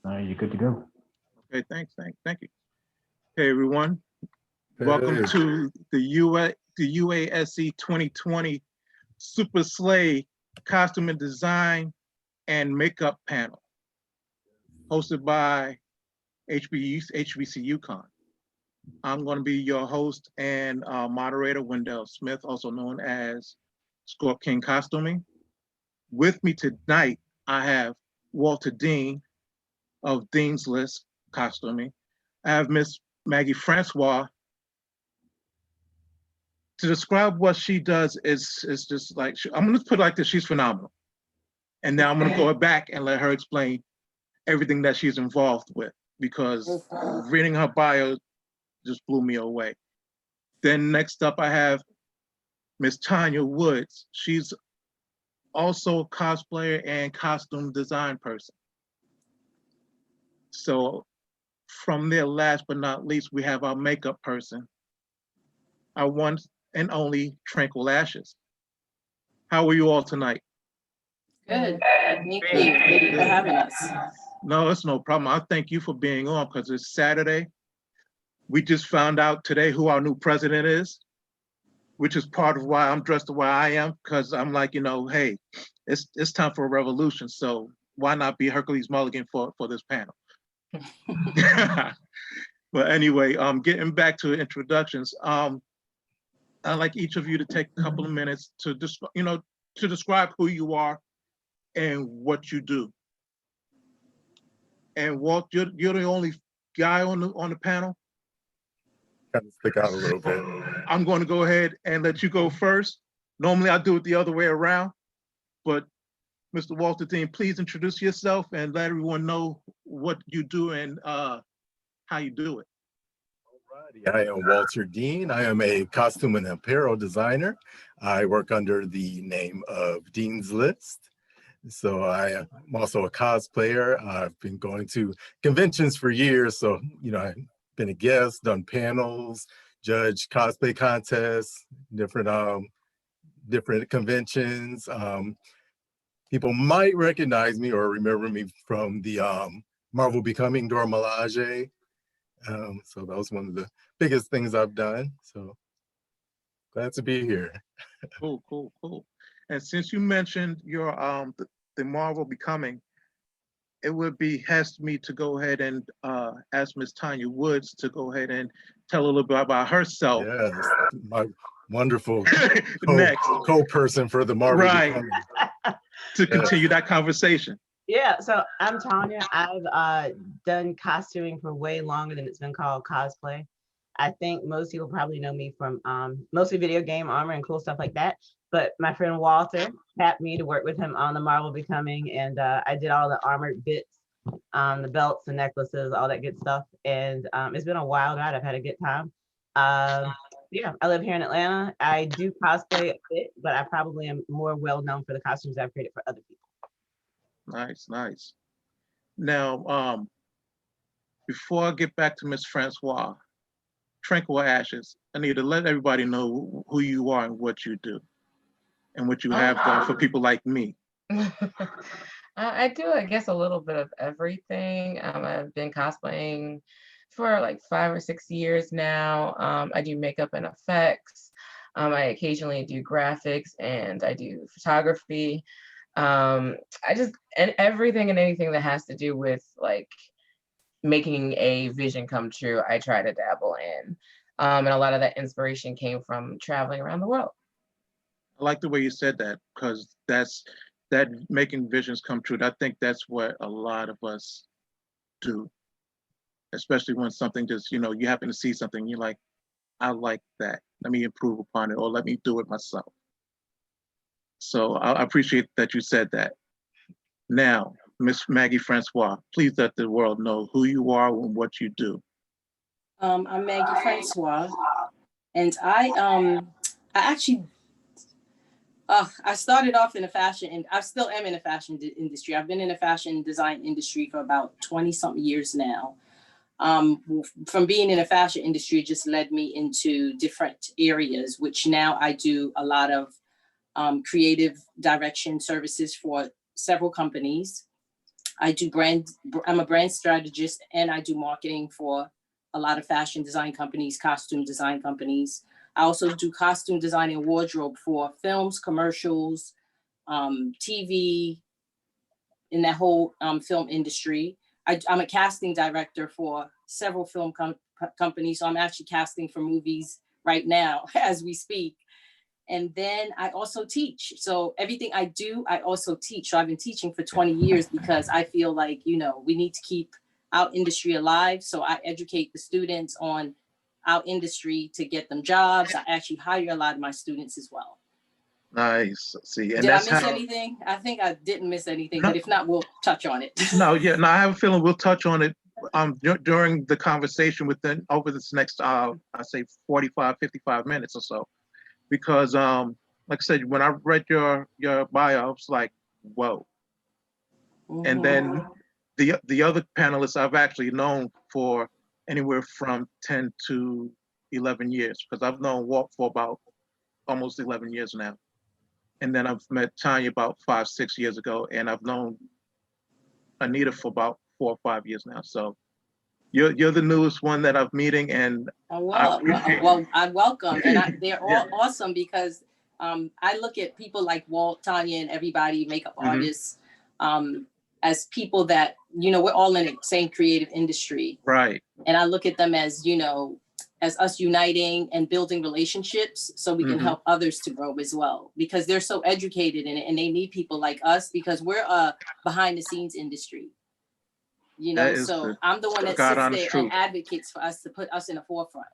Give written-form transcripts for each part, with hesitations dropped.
You're good to go. Okay, thank you. Hey, everyone. Welcome to the UASE 2020 Super Slay Costume and Design and Makeup Panel, hosted by HBCU Con. I'm going to be your host and moderator, Wendell Smith, also known as Scorpking Costuming. With me tonight, I have Walter Dean of Dean's Lyst Costuming. I have Miss Maggie Francois. To describe what she does is just like, I'm going to put it like this, she's phenomenal. And now I'm going to go back and let her explain everything that she's involved with, because reading her bio just blew me away. Then next up, I have Miss Tanya Woods. She's also a cosplayer and costume design person. So from there, last but not least, we have our makeup person, our one and only Tranquil Ashes. How are you all tonight? Good. Thank you. Thank you for having us. No, it's no problem. I thank you for being on, because it's Saturday. We just found out today who our new president is, which is part of why I'm dressed the way I am, because I'm like, hey, it's time for a revolution. So why not be Hercules Mulligan for this panel? But anyway, getting back to introductions, I'd like each of you to take a couple of minutes to describe who you are and what you do. And Walt, you're the only guy on the panel. Kind of stick out a little bit. I'm going to go ahead and let you go first. Normally I do it the other way around, but Mr. Walter Dean, please introduce yourself and let everyone know what you do and how you do it. Alrighty, I am Walter Dean. I am a costume and apparel designer. I work under the name of Dean's Lyst. So I'm also a cosplayer. I've been going to conventions for years. So, I've been a guest, done panels, judged cosplay contests, different conventions. People might recognize me or remember me from the Marvel Becoming Dora Milaje. So that was one of the biggest things I've done. So glad to be here. Cool. And since you mentioned your the Marvel Becoming, it would behest me to go ahead and ask Miss Tanya Woods to go ahead and tell a little bit about herself. Yes, my wonderful next co-person for the Marvel Becoming. To continue that conversation. Yeah, so I'm Tanya. I've done costuming for way longer than it's been called cosplay. I think most people probably know me from mostly video game armor and cool stuff like that. But my friend Walter tapped me to work with him on the Marvel Becoming, and I did all the armored bits, the belts, the necklaces, all that good stuff. And it's been a wild ride. I've had a good time. Yeah, I live here in Atlanta. I do cosplay a bit, but I probably am more well known for the costumes I've created for other people. Nice. Now, before I get back to Miss Francois, Tranquil Ashes, I need to let everybody know who you are and what you do, and what you have done for people like me. I do, I guess, a little bit of everything. I've been cosplaying for like 5 or 6 years now. I do makeup and effects. I occasionally do graphics and I do photography. And everything and anything that has to do with like making a vision come true, I try to dabble in. And a lot of that inspiration came from traveling around the world. I like the way you said that, because that making visions come true. I think that's what a lot of us do, especially when something just, you happen to see something, you're like, I like that. Let me improve upon it, or let me do it myself. So I appreciate that you said that. Now, Miss Maggie Francois, please let the world know who you are and what you do. I'm Maggie Francois, and I actually I started off in the fashion, and I still am in the fashion industry. I've been in the fashion design industry for about 20-something years now. From being in the fashion industry, it just led me into different areas, which now I do a lot of creative direction services for several companies. I'm a brand strategist, and I do marketing for a lot of fashion design companies, costume design companies. I also do costume design and wardrobe for films, commercials, TV, in that whole film industry. I'm a casting director for several film companies, so I'm actually casting for movies right now as we speak. And then I also teach. So everything I do, I also teach. So I've been teaching for 20 years because I feel like, you know, we need to keep our industry alive. So I educate the students on our industry to get them jobs. I actually hire a lot of my students as well. Nice. See, and Did I that's miss how. anything? I think I didn't miss anything, No. but if not, we'll touch on it. No, yeah, no, I have a feeling we'll touch on it during the conversation within over this next I say 45, 55 minutes or so. Because like I said, when I read your bio, I was like, whoa. And then the other panelists I've actually known for anywhere from 10 to 11 years, because I've known Walt for about almost 11 years now. And then I've met Tanya about 5, 6 years ago, and I've known Anita for about 4 or 5 years now. So you're the newest one that I'm meeting, and well, I welcome, and they're all awesome because I look at people like Walt, Tanya, and everybody, makeup artists, as people that, you know, we're all in the same creative industry, right? And I look at them as, you know, as us uniting and building relationships so we can help others to grow as well, because they're so educated in it and they need people like us because we're a behind the scenes industry. You know, so I'm the one that sits there and advocates for us to put us in the forefront.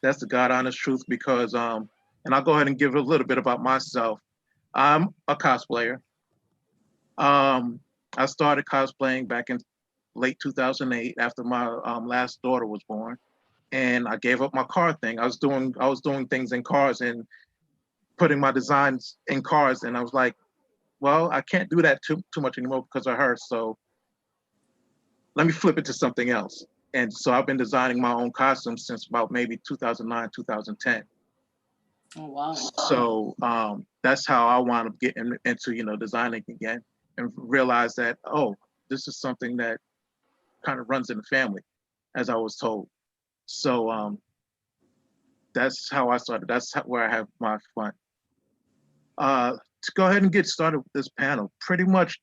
That's the God honest truth, because and I'll go ahead and give a little bit about myself. I'm a cosplayer. I started cosplaying back in late 2008 after my last daughter was born, and I gave up my car thing. I was doing things in cars and putting my designs in cars, and I was like, well, I can't do that too much anymore because of her. So let me flip it to something else. And so I've been designing my own costumes since about maybe 2009, 2010. Oh, wow. So that's how I wound up getting into, you know, designing again, and realize that, oh, this is something that kind of runs in the family, as I was told. So that's how I started. That's where I have my fun. To go ahead and get started with this panel, pretty much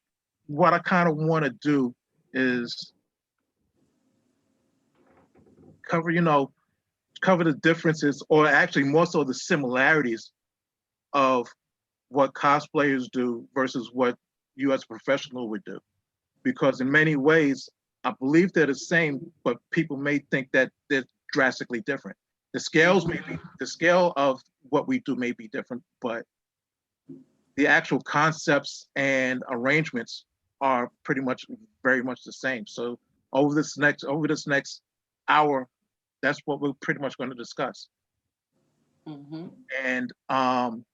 what I kind of want to do is cover the differences, or actually more so the similarities of what cosplayers do versus what you as a professional would do. Because in many ways, I believe they're the same, but people may think that they're drastically different. The scale of what we do may be different, but the actual concepts and arrangements are pretty much very much the same. So over this next hour, that's what we're pretty much going to discuss. And I'm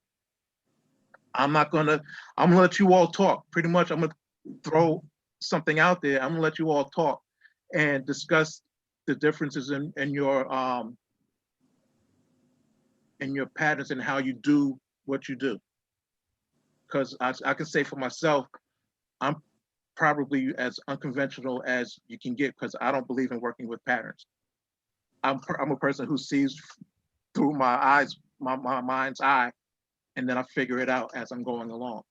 gonna let you all talk. Pretty much, I'm gonna throw something out there. I'm gonna let you all talk and discuss the differences in your patterns and how you do what you do. Because I can say for myself, I'm probably as unconventional as you can get, because I don't believe in working with patterns. I'm a person who sees through my mind's eye, and then I figure it out as I'm going along.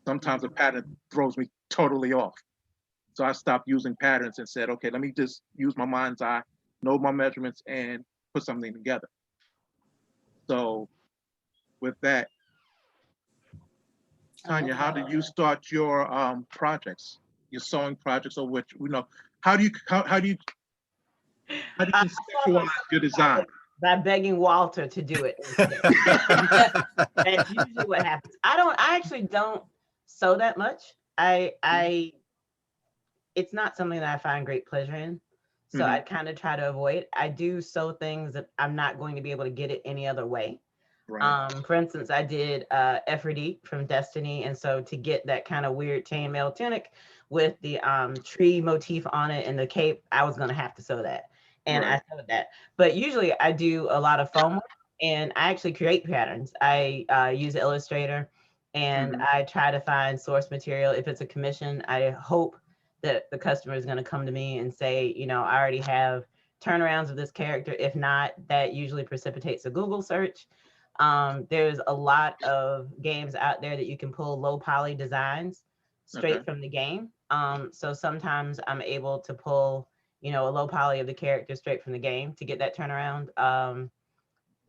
Sometimes a pattern throws me totally off. So I stopped using patterns and said, okay, let me just use my mind's eye, know my measurements, and put something together. So with that, Tanya, how did you start your projects, your sewing projects, or which, you know, how do you conceptualize your design? By begging Walter to do it. That's usually what happens. I actually don't sew that much. It's not something that I find great pleasure in. So I kind of try to avoid. I do sew things that I'm not going to be able to get it any other way. Right. For instance, I did Efforty from Destiny. And so to get that kind of weird chainmail tunic with the tree motif on it and the cape, I was going to have to sew that. And I sewed that. But usually I do a lot of foam work, and I actually create patterns. I use Illustrator, and I try to find source material. If it's a commission, I hope that the customer is going to come to me and say, you know, I already have turnarounds of this character. If not, that usually precipitates a Google search. There's a lot of games out there that you can pull low poly designs straight from the game. So sometimes I'm able to pull, you know, a low poly of the character straight from the game to get that turnaround.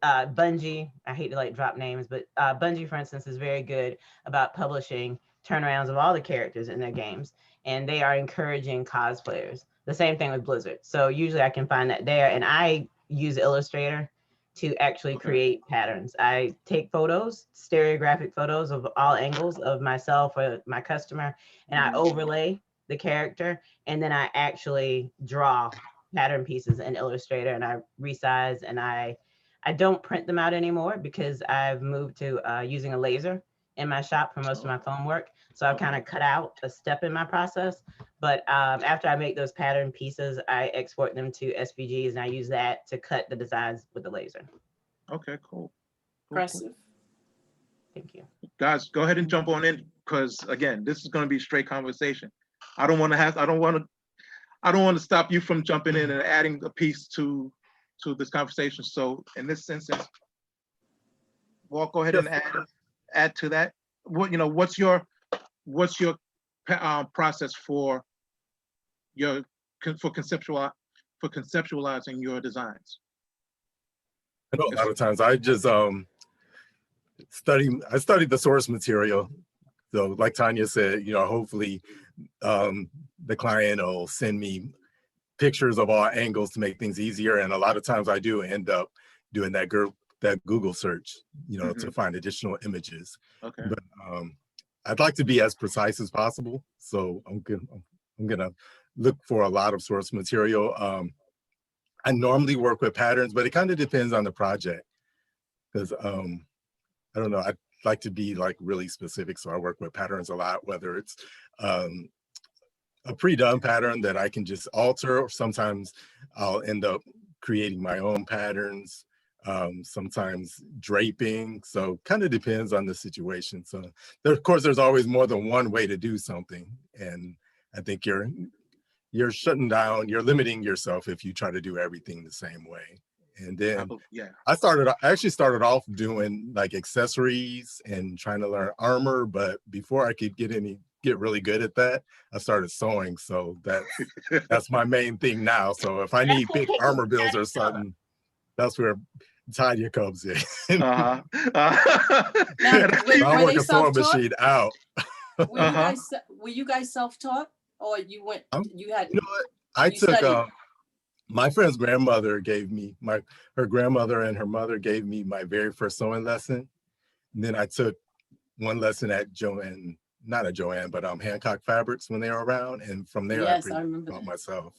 Bungie, I hate to like drop names, but Bungie, for instance, is very good about publishing turnarounds of all the characters in their games, and they are encouraging cosplayers. The same thing with Blizzard. So usually I can find that there, and I use Illustrator to actually create patterns. I take photos, stereographic photos of all angles of myself or my customer, and I overlay the character, and then I actually draw pattern pieces in Illustrator, and I resize, and I don't print them out anymore because I've moved to using a laser in my shop for most of my foam work. So I've kind of cut out a step in my process. But after I make those pattern pieces, I export them to SVGs, and I use that to cut the designs with the laser. Okay, cool. Impressive. Thank you. Guys, go ahead and jump on in, because again, this is going to be straight conversation. I don't want to stop you from jumping in and adding a piece to this conversation. So in this instance, Walt, go ahead and add to that. What, you know, what's your process for conceptualizing your designs? I know a lot of times I just studied the source material. So like Tanya said, you know, hopefully the client will send me pictures of all angles to make things easier. And a lot of times I do end up doing that Google search, you know, to find additional images. Okay. But I'd like to be as precise as possible. So I'm gonna look for a lot of source material. I normally work with patterns, but it kind of depends on the project. Because I don't know, I'd like to be like really specific. So I work with patterns a lot, whether it's a pre-done pattern that I can just alter, or sometimes I'll end up creating my own patterns, sometimes draping. So kind of depends on the situation. So there, of course, there's always more than one way to do something. And I think you're shutting down, you're limiting yourself if you try to do everything the same way. And then I actually started off doing like accessories and trying to learn armor, but before I could get really good at that, I started sewing. So that's my main thing now. So if I need big armor builds or something, that's where Tanya comes in. Now, I work a sewing machine out. Were you guys self-taught, or you went? You had. You know what? I took my friend's grandmother gave me her grandmother and her mother gave me my very first sewing lesson. And then I took one lesson at not at Joanne, but Hancock Fabrics when they were around. And from there, I taught myself.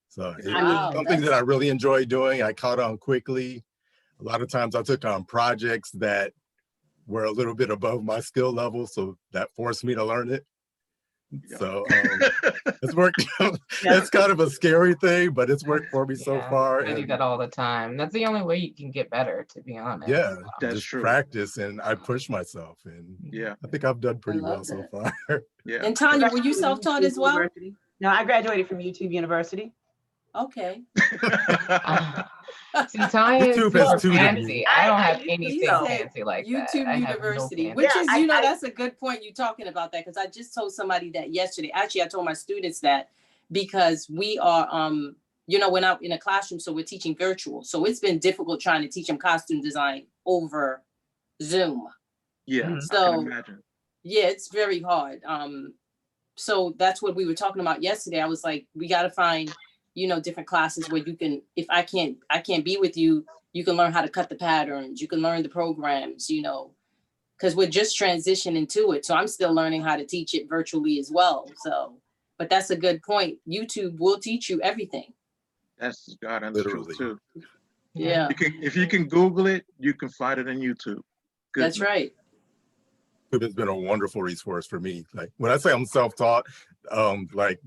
So it's something that I really enjoy doing. I caught on quickly. A lot of times I took on projects that were a little bit above my skill level. So that forced me to learn it. So it's worked. It's kind of a scary thing, but it's worked for me so far. I do that all the time. That's the only way you can get better, to be honest. That's just true. Practice, and I push myself, and I think I've done pretty well so far. And Tanya, were you self-taught as well? No, I graduated from YouTube University. Okay. See, Tanya is so fancy. I don't have You anything said fancy like that. YouTube University, which is, that's a good point you talking about that, because I just told somebody that yesterday. Actually, I told my students that because we are, you know, we're not in a classroom, so we're teaching virtual. So it's been difficult trying to teach them costume design over Zoom. Yeah, so I can imagine. Yeah, it's very hard. So that's what we were talking about yesterday. I was like, we got to find, you know, different classes where you can, if I can't be with you, you can learn how to cut the patterns, you can learn the programs, you know, because we're just transitioning to it. So I'm still learning how to teach it virtually as well. So, but that's a good point. YouTube will teach you everything. That's true too. Yeah. If you can Google it, you can find it on YouTube. That's right. YouTube has been a wonderful resource for me. Like when I say I'm self-taught, like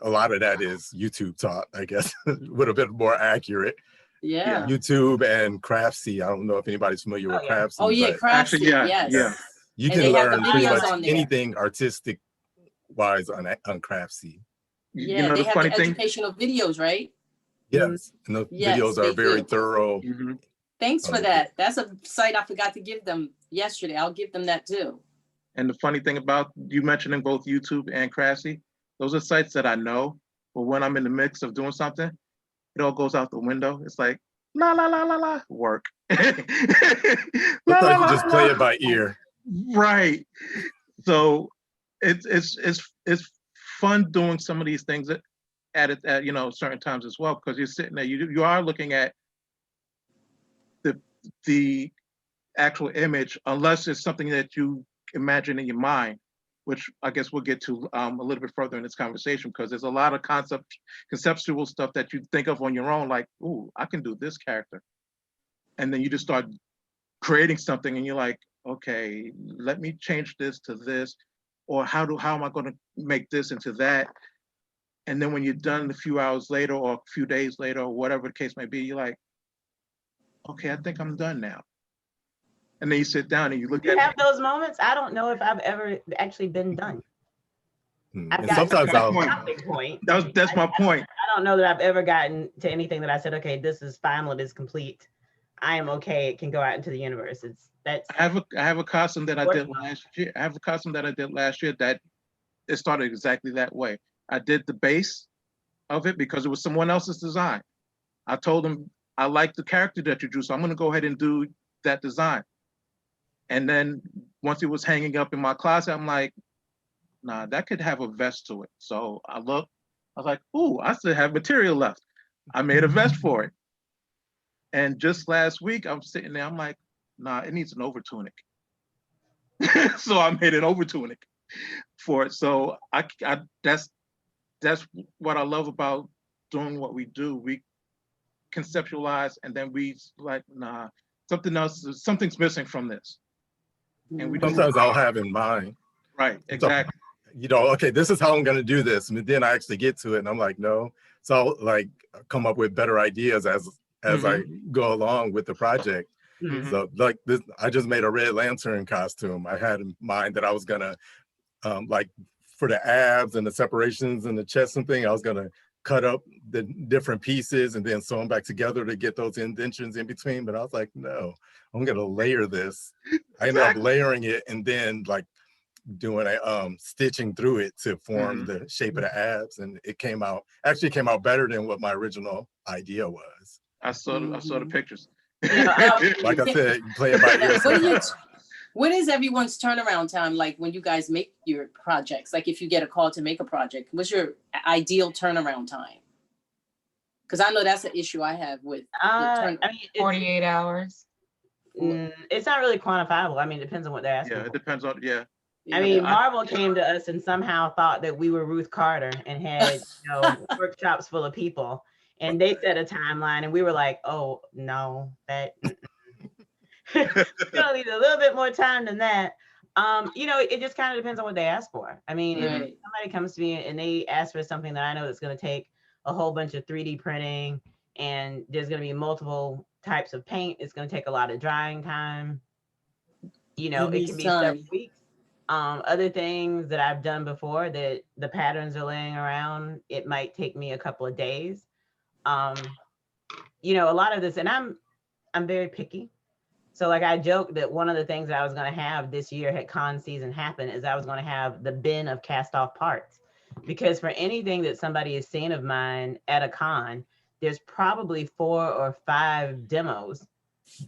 a lot of that is YouTube taught, I guess, would have been more accurate. Yeah. YouTube and Craftsy. I don't know if anybody's familiar with Craftsy. Oh yeah, Craftsy. Actually, you can learn pretty much anything artistic wise on Craftsy. You Yeah, know they the have funny the thing? educational videos, right? Yes, and the Yes, videos they are very do. thorough. Mhm. Thanks for that. That's a site I forgot to give them yesterday. I'll give them that too. And the funny thing about you mentioning both YouTube and Craftsy, those are sites that I know, but when I'm in the mix of doing something, it all goes out the window. It's like la la la la la work. La, la, Sometimes you la, just la, play la. it by ear. Right. So it's fun doing some of these things at you know certain times as well, because you're sitting there, you are looking at the actual image, unless it's something that you imagine in your mind, which I guess we'll get to a little bit further in this conversation, because there's a lot of conceptual stuff that you think of on your own, like, ooh, I can do this character. And then you just start creating something and you're like, okay, let me change this to this, or how am I going to make this into that? And then when you're done a few hours later or a few days later or whatever the case may be, you're like, okay, I think I'm done now. And then you sit down and you look You at have those moments. I don't know if I've ever actually been done. I've And gotten sometimes to a I'll, stopping point. that's my point. I don't know that I've ever gotten to anything that I said, okay, this is final, it is complete. I am okay. It can go out into the universe. That's I have a costume that I did Work. last year. I have a costume that I did last year that it started exactly that way. I did the base of it because it was someone else's design. I told them I like the character that you drew, so I'm going to go ahead and do that design. And then once it was hanging up in my closet, I'm like, nah, that could have a vest to it. So I looked, I was like, ooh, I still have material left. I made a vest for it. And just last week, I'm sitting there, I'm like, nah, it needs an over tunic. So I made an over tunic for it. So that's what I love about doing what we do. We conceptualize and then we like, nah, something's missing from this. And we just sometimes I'll have in mind, right, exactly. you know, okay, this is how I'm going to do this. And then I actually get to it and I'm like, no. So I'll like come up with better ideas as I go along with the project. Mhm. So like this, I just made a Red Lantern costume. I had in mind that I was gonna like for the abs and the separations and the chest and thing, I was gonna cut up the different pieces and then sew them back together to get those indentions in between. But I was like, no, I'm gonna layer this. I ended up layering it and then like doing a stitching through it to form the shape of the abs, and it came out better than what my original idea was. I saw the pictures. Like I said, you play it by ear. What is everyone's turnaround time like when you guys make your projects? Like if you get a call to make a project, what's your ideal turnaround time? Because I know that's an issue I have with. I mean, 48 hours. It's not really quantifiable. I mean, it depends on what they're asking. Yeah, it depends on I mean, Marvel came to us and somehow thought that we were Ruth Carter and had, you know, workshops full of people, and they set a timeline, and we were like, oh no, that you know, need a little bit more time than that. You know, it just kind of depends on what they ask for. I mean, if somebody comes to me and they ask for something that I know that's going to take a whole bunch of 3D printing, and there's going to be multiple types of paint, it's going to take a lot of drying time. You know, it can be several weeks. Other things that I've done before that the patterns are laying around, it might take me a couple of days. You know, a lot of this, and I'm very picky. So like I joked that one of the things that I was going to have this year had con season happen is I was going to have the bin of cast off parts, because for anything that somebody has seen of mine at a con, there's probably 4 or 5 demos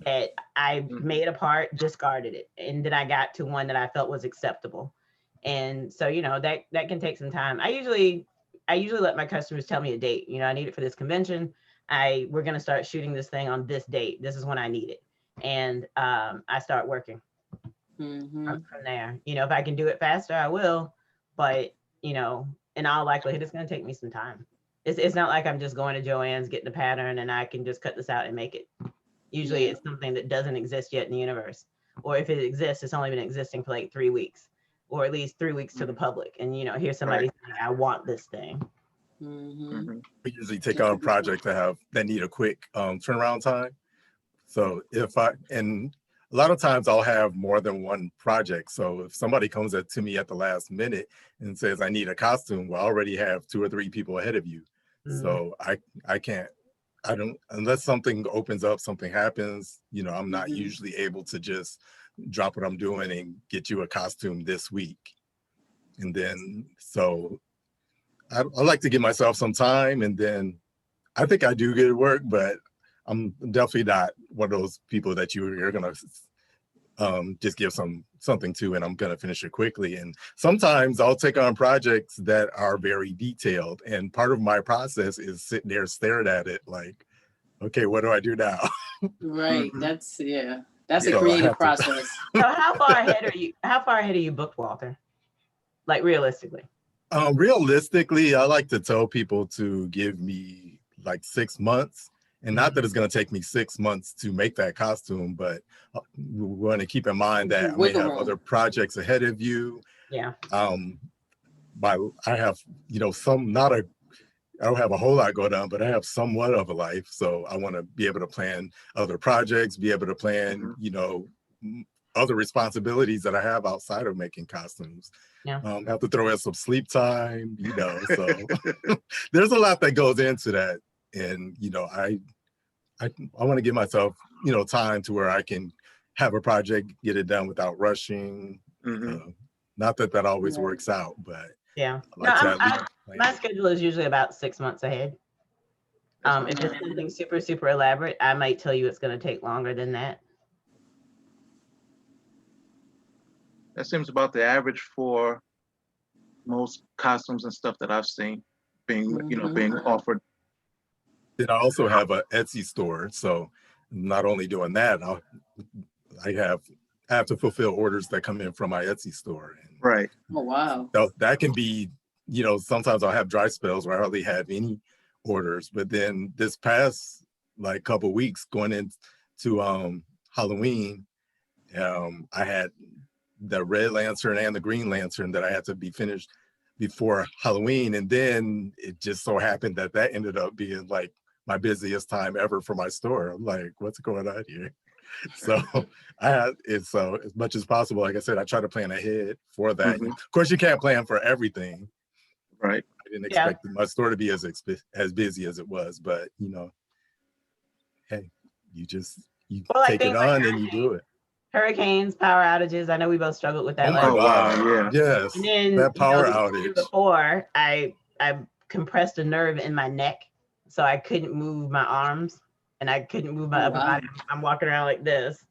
that I made a part, discarded it, and then I got to one that I felt was acceptable. And so, you know, that can take some time. I usually let my customers tell me a date. You know, I need it for this convention. We're going to start shooting this thing on this date. This is when I need it. And I start working from there. You know, if I can do it faster, I will. But, you know, in all likelihood, it's going to take me some time. It's not like I'm just going to Joann's, getting the pattern, and I can just cut this out and make it. Usually it's something that doesn't exist yet in the universe. Or if it exists, it's only been existing for like 3 weeks, or at least 3 weeks to the public. And, you know, here's somebody saying, I want this thing. We usually take on projects that need a quick turnaround time. So a lot of times I'll have more than one project. So if somebody comes up to me at the last minute and says, I need a costume, well, I already have 2 or 3 people ahead of you. So I can't, I don't, unless something opens up, something happens, you know, I'm not usually able to just drop what I'm doing and get you a costume this week. And then, so I like to give myself some time, and then I think I do good work, but I'm definitely not one of those people that you're gonna just give something to and I'm gonna finish it quickly. And sometimes I'll take on projects that are very detailed, and part of my process is sitting there staring at it like, okay, what do I do now? Right. That's That's a So I creative have to- process. So how far ahead are you? How far ahead are you booked, Walter? Like realistically? Realistically, I like to tell people to give me like 6 months, and not that it's going to take me 6 months to make that costume, but we want to keep in mind that I may Wiggle have room. other projects ahead of you. Yeah. I have, you know, I don't have a whole lot going on, but I have somewhat of a life. So I want to be able to plan other projects, be able to plan, you know, other responsibilities that I have outside of making costumes. Yeah. Have to throw in some sleep time, you know, so there's a lot that goes into that. And, you know, I want to give myself, you know, time to where I can have a project, get it done without rushing. Not that that always works out, but Yeah. I like to at least My plan. schedule is usually about 6 months ahead. If it's something super, super elaborate, I might tell you it's going to take longer than that. That seems about the average for most costumes and stuff that I've seen being, you know, being offered. Then I also have an Etsy store. So not only doing that, I have to fulfill orders that come in from my Etsy store. And Right. Oh, wow. that can be, you know, sometimes I'll have dry spells where I hardly have any orders. But then this past like couple weeks going into Halloween, I had the red lantern and the green lantern that I had to be finished before Halloween. And then it just so happened that that ended up being like my busiest time ever for my store. I'm like, what's going on here? So I had it. So as much as possible, like I said, I try to plan ahead for that. Of course, you can't plan for everything. Right. I didn't expect my store to be as busy as it was, but you know, hey, you take it on and you do it. Hurricanes, power outages. I know we both struggled with that. Oh my last God! Wow, yeah. Yes, And then that power the outage. year before, I compressed a nerve in my neck, so I couldn't move my arms and I couldn't move my upper body. I'm walking around like this.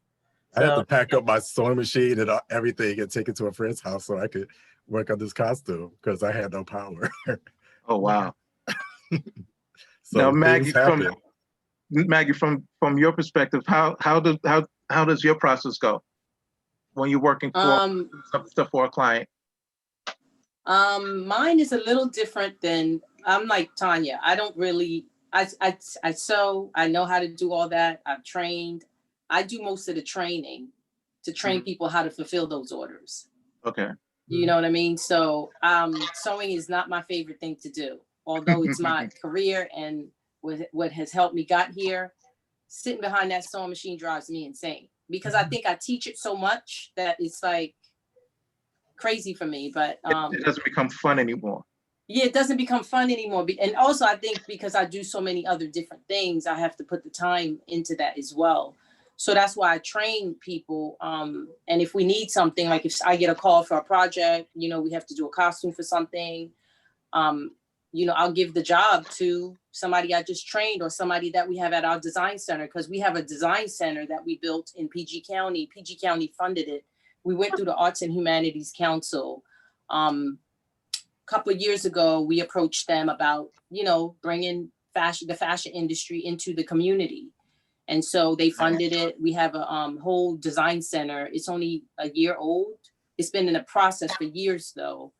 I had to pack up my sewing machine and everything and take it to a friend's house so I could work on this costume because I had no power. Oh wow. So Now, Maggie, happen. from your perspective, how does your process go when you're working for stuff for a client? Mine is a little different than, I'm like Tanya. I don't really, I sew, I know how to do all that. I've trained. I do most of the training to train people how to fulfill those orders. Okay. You know what I mean? So sewing is not my favorite thing to do, although it's my career and what has helped me got here. Sitting behind that sewing machine drives me insane because I think I teach it so much that it's like crazy for me. But it doesn't become fun anymore. Yeah, it doesn't become fun anymore. And also I think because I do so many other different things, I have to put the time into that as well. So that's why I train people. And if we need something, like if I get a call for a project, you know, we have to do a costume for something, you know, I'll give the job to somebody I just trained or somebody that we have at our design center, because we have a design center that we built in PG County. PG County funded it. We went through the Arts and Humanities Council. A couple of years ago, we approached them about, you know, bringing the fashion industry into the community. And so they funded it. We have a whole design center. It's only a year old. It's been in a process for years though.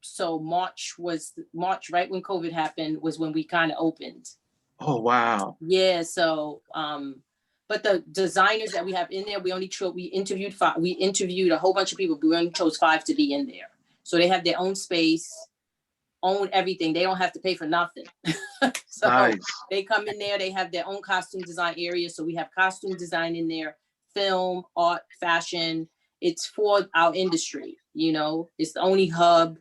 So March, right when COVID happened, was when we kind of opened. Oh, wow. Yeah. So, but the designers that we have in there, we interviewed a whole bunch of people. We only chose 5 to be in there. So they have their own space, own everything. They don't have to pay for nothing. So nice. They come in there, they have their own costume design area. So we have costume design in there, film, art, fashion. It's for our industry, you know. It's the only hub,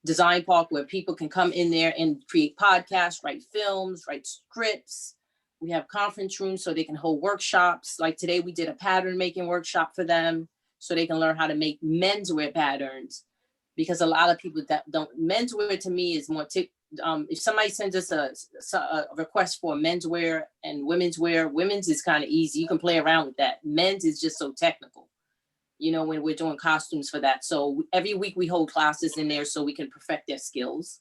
design park, where people can come in there and create podcasts, write films, write scripts. We have conference rooms so they can hold workshops. Like today we did a pattern making workshop for them so they can learn how to make menswear patterns, because a lot of people that don't, menswear to me is more, if somebody sends us a request for menswear and women's wear, women's is kind of easy. You can play around with that. Men's is just so technical, you know, when we're doing costumes for that. So every week we hold classes in there so we can perfect their skills.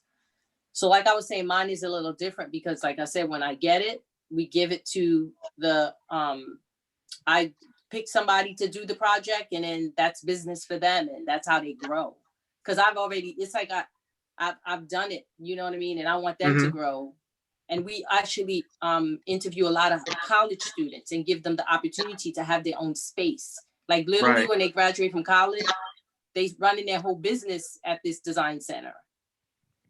So like I was saying, mine is a little different because like I said, when I get it, we give it to the, I pick somebody to do the project, and then that's business for them, and that's how they grow. Cause I've already, it's like I've done it, you know what I mean? And I want them to grow. And we actually interview a lot of college students and give them the opportunity to have their own space. Like literally when they graduate from college, they running their whole business at this design center.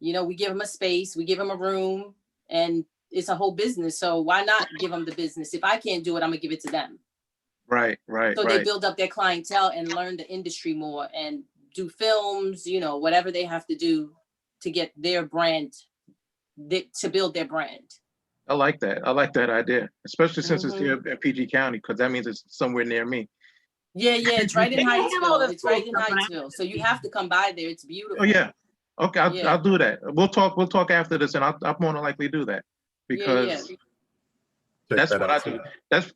You know, we give them a space, we give them a room, and it's a whole business. So why not give them the business? If I can't do it, I'm gonna give it to them. Right. So they build up their clientele and learn the industry more and do films, you know, whatever they have to do to get their brand, to build their brand. I like that. I like that idea, especially since it's here in PG County, because that means it's somewhere near me. Yeah, it's right in Hyattsville. It's right in Hyattsville. So you have to come by there. It's beautiful. Oh yeah. Okay, I'll do that. We'll talk after this, and I'll more than likely do that, because that's what I do.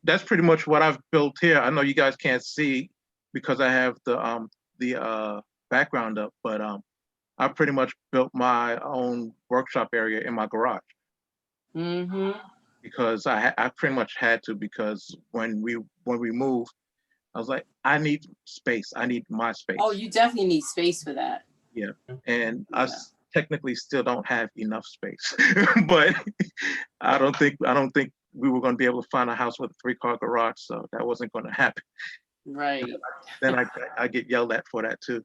That's pretty much what I've built here. I know you guys can't see because I have the background up, but I pretty much built my own workshop area in my garage. Because I pretty much had to, because when we moved, I was like, I need space. I need my space. Oh, you definitely need space for that. Yeah, and I technically still don't have enough space, but I don't think we were going to be able to find a house with a 3-car garage, so that wasn't going to happen. Right. Then I get yelled at for that too.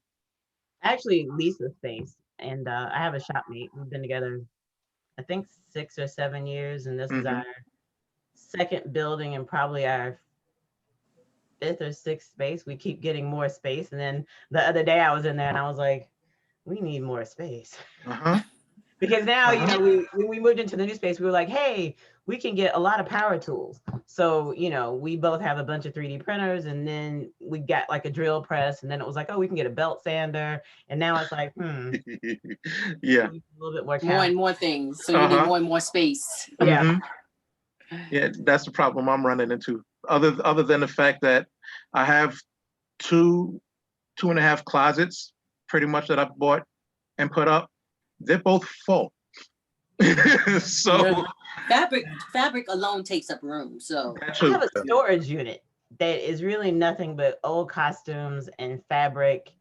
I actually lease a space, and I have a shopmate. We've been together, I think 6 or 7 years, and this is our second building and probably our 5th or 6th space. We keep getting more space, and then the other day I was in there and I was like, we need more space. Because now, you know, when we moved into the new space, we were like, hey, we can get a lot of power tools. So, you know, we both have a bunch of 3D printers, and then we got like a drill press, and then it was like, oh, we can get a belt sander. And now it's like, yeah, a little bit more and more things. So you need more and more space. Yeah. Yeah, that's the problem I'm running into. Other than the fact that I have 2.5 closets pretty much that I've bought and put up. They're both full. So fabric alone takes up room. So I have a storage unit that is really nothing but old costumes and fabric.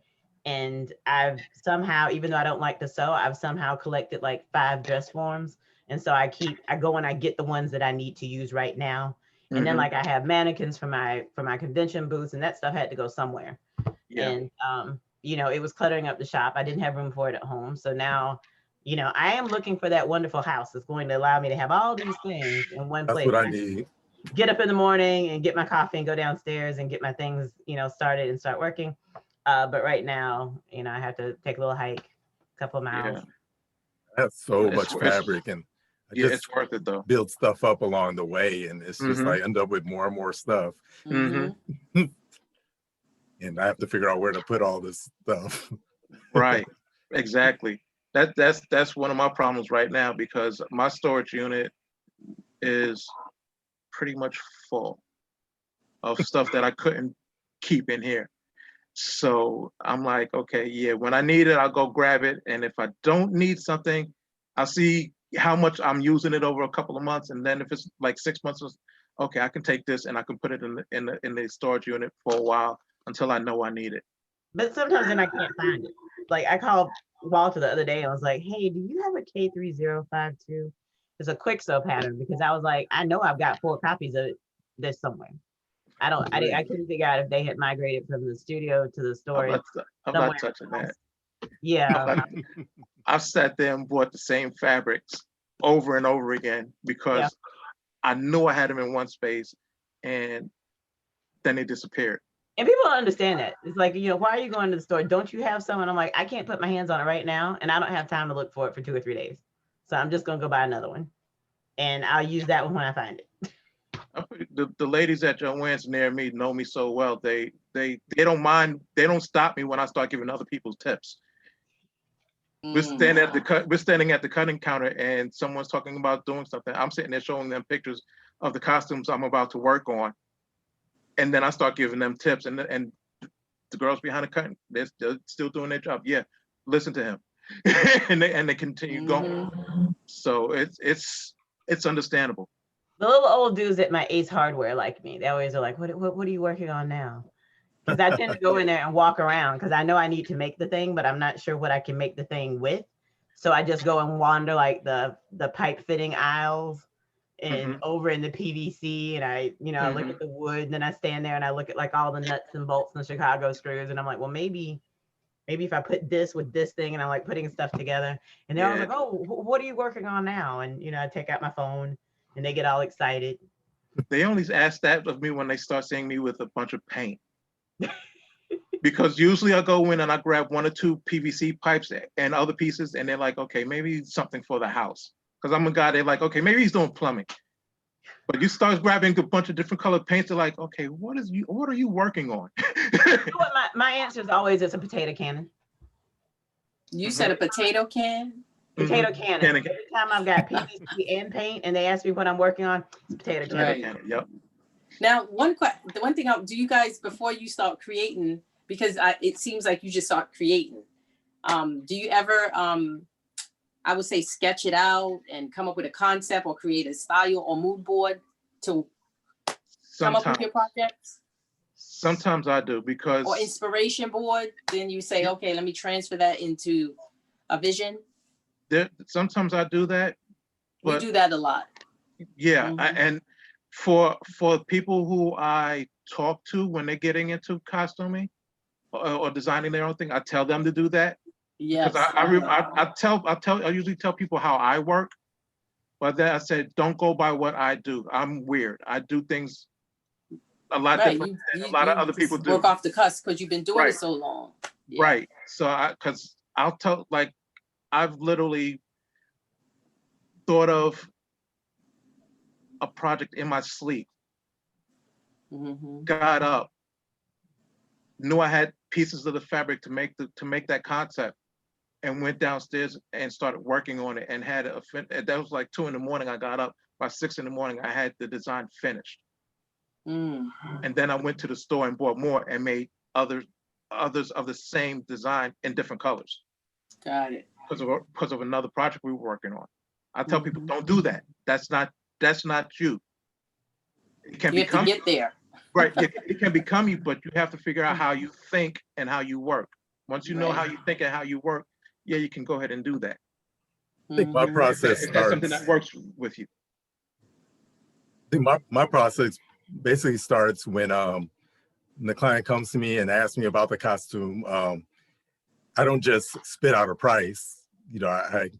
And I've somehow, even though I don't like to sew, I've somehow collected like 5 dress forms. And so I go and I get the ones that I need to use right now. And then like I have mannequins for my convention booths, and that stuff had to go somewhere. And you know, it was cluttering up the shop. I didn't have room for it at home. So now, you know, I am looking for that wonderful house that's going to allow me to have all these things in one place. That's what I need. Get up in the morning and get my coffee and go downstairs and get my things, you know, started and start working. But right now, you know, I have to take a little hike, a couple of miles. Yeah. I have so much fabric, and I just it's worth it though. Build stuff up along the way, and it's just I end up with more and more stuff. And I have to figure out where to put all this stuff. Right, exactly. That's one of my problems right now, because my storage unit is pretty much full of stuff that I couldn't keep in here. So I'm like, okay, yeah, when I need it, I'll go grab it. And if I don't need something, I'll see how much I'm using it over a couple of months. And then if it's like 6 months, okay, I can take this and I can put it in the storage unit for a while until I know I need it. But sometimes then I can't find it. Like I called Walter the other day and I was like, hey, do you have a K3052? It's a quick sew pattern, because I was like, I know I've got 4 copies of it. There's somewhere. I couldn't figure out if they had migrated from the studio to the storage. I'm not touching that. Yeah. I've sat there and bought the same fabrics over and over again because I knew I had them in one space, and then they disappeared. And people don't understand that. It's like, you know, why are you going to the store? Don't you have some? And I'm like, I can't put my hands on it right now. And I don't have time to look for it for 2 or 3 days. So I'm just going to go buy another one. And I'll use that one when I find it. The ladies at Joann's near me know me so well. They don't mind. They don't stop me when I start giving other people tips. We're standing at the cutting counter and someone's talking about doing something. I'm sitting there showing them pictures of the costumes I'm about to work on. And then I start giving them tips, and the girls behind the curtain, they're still doing their job. Yeah, listen to him. and they continue going. So it's understandable. The little old dudes at my Ace Hardware like me. They always are like, what are you working on now? Because I tend to go in there and walk around because I know I need to make the thing, but I'm not sure what I can make the thing with. So I just go and wander like the pipe fitting aisles and over in the PVC, and I look at the wood, and then I stand there and I look at like all the nuts and bolts and the Chicago screws, and I'm like, well, maybe if I put this with this thing, and I'm like putting stuff together, and they're all like, oh, what are you working on now? And I take out my phone, and they get all excited. They only ask that of me when they start seeing me with a bunch of paint. Because usually I go in and I grab 1 or 2 PVC pipes and other pieces, and they're like, okay, maybe something for the house. Because I'm a guy, they're like, okay, maybe he's doing plumbing. But you start grabbing a bunch of different colored paints, they're like, okay, what are you working on? You know what my answer is always is a potato cannon. You said a potato can? Potato cannon. Every time I've got PVC and paint and they ask me what I'm working on, it's potato cannon. Right. Yep. Now, the one thing, do you guys, before you start creating, because it seems like you just start creating, do you ever, I would say, sketch it out and come up with a concept or create a style or mood board to come up with your projects? Sometimes I do, because... Or inspiration board, then you say, okay, let me transfer that into a vision. Sometimes I do that. We do that a lot. Yeah, and for people who I talk to when they're getting into costuming or designing their own thing, I tell them to do that. Yes. Because I usually tell people how I work, but then I said, don't go by what I do. I'm weird. I do things a lot different than a lot of other people do. Work off the cusp because you've been doing it so long. Yeah. Right. So because I'll tell, like, I've literally thought of a project in my sleep, got up, knew I had pieces of the fabric to make that concept, and went downstairs and started working on it, and had that was like 2 a.m. I got up. By 6 a.m, I had the design finished. And then I went to the store and bought more and made others of the same design in different colors. Got it. Because of another project we were working on. I tell people, don't do that. That's not you. It can you have to get there. Right. It can become you, but you have to figure out how you think and how you work. Once you know how you think and how you work, yeah, you can go ahead and do that. I think my process starts. That's something that works with you. I think my process basically starts when the client comes to me and asks me about the costume. I don't just spit out a price. I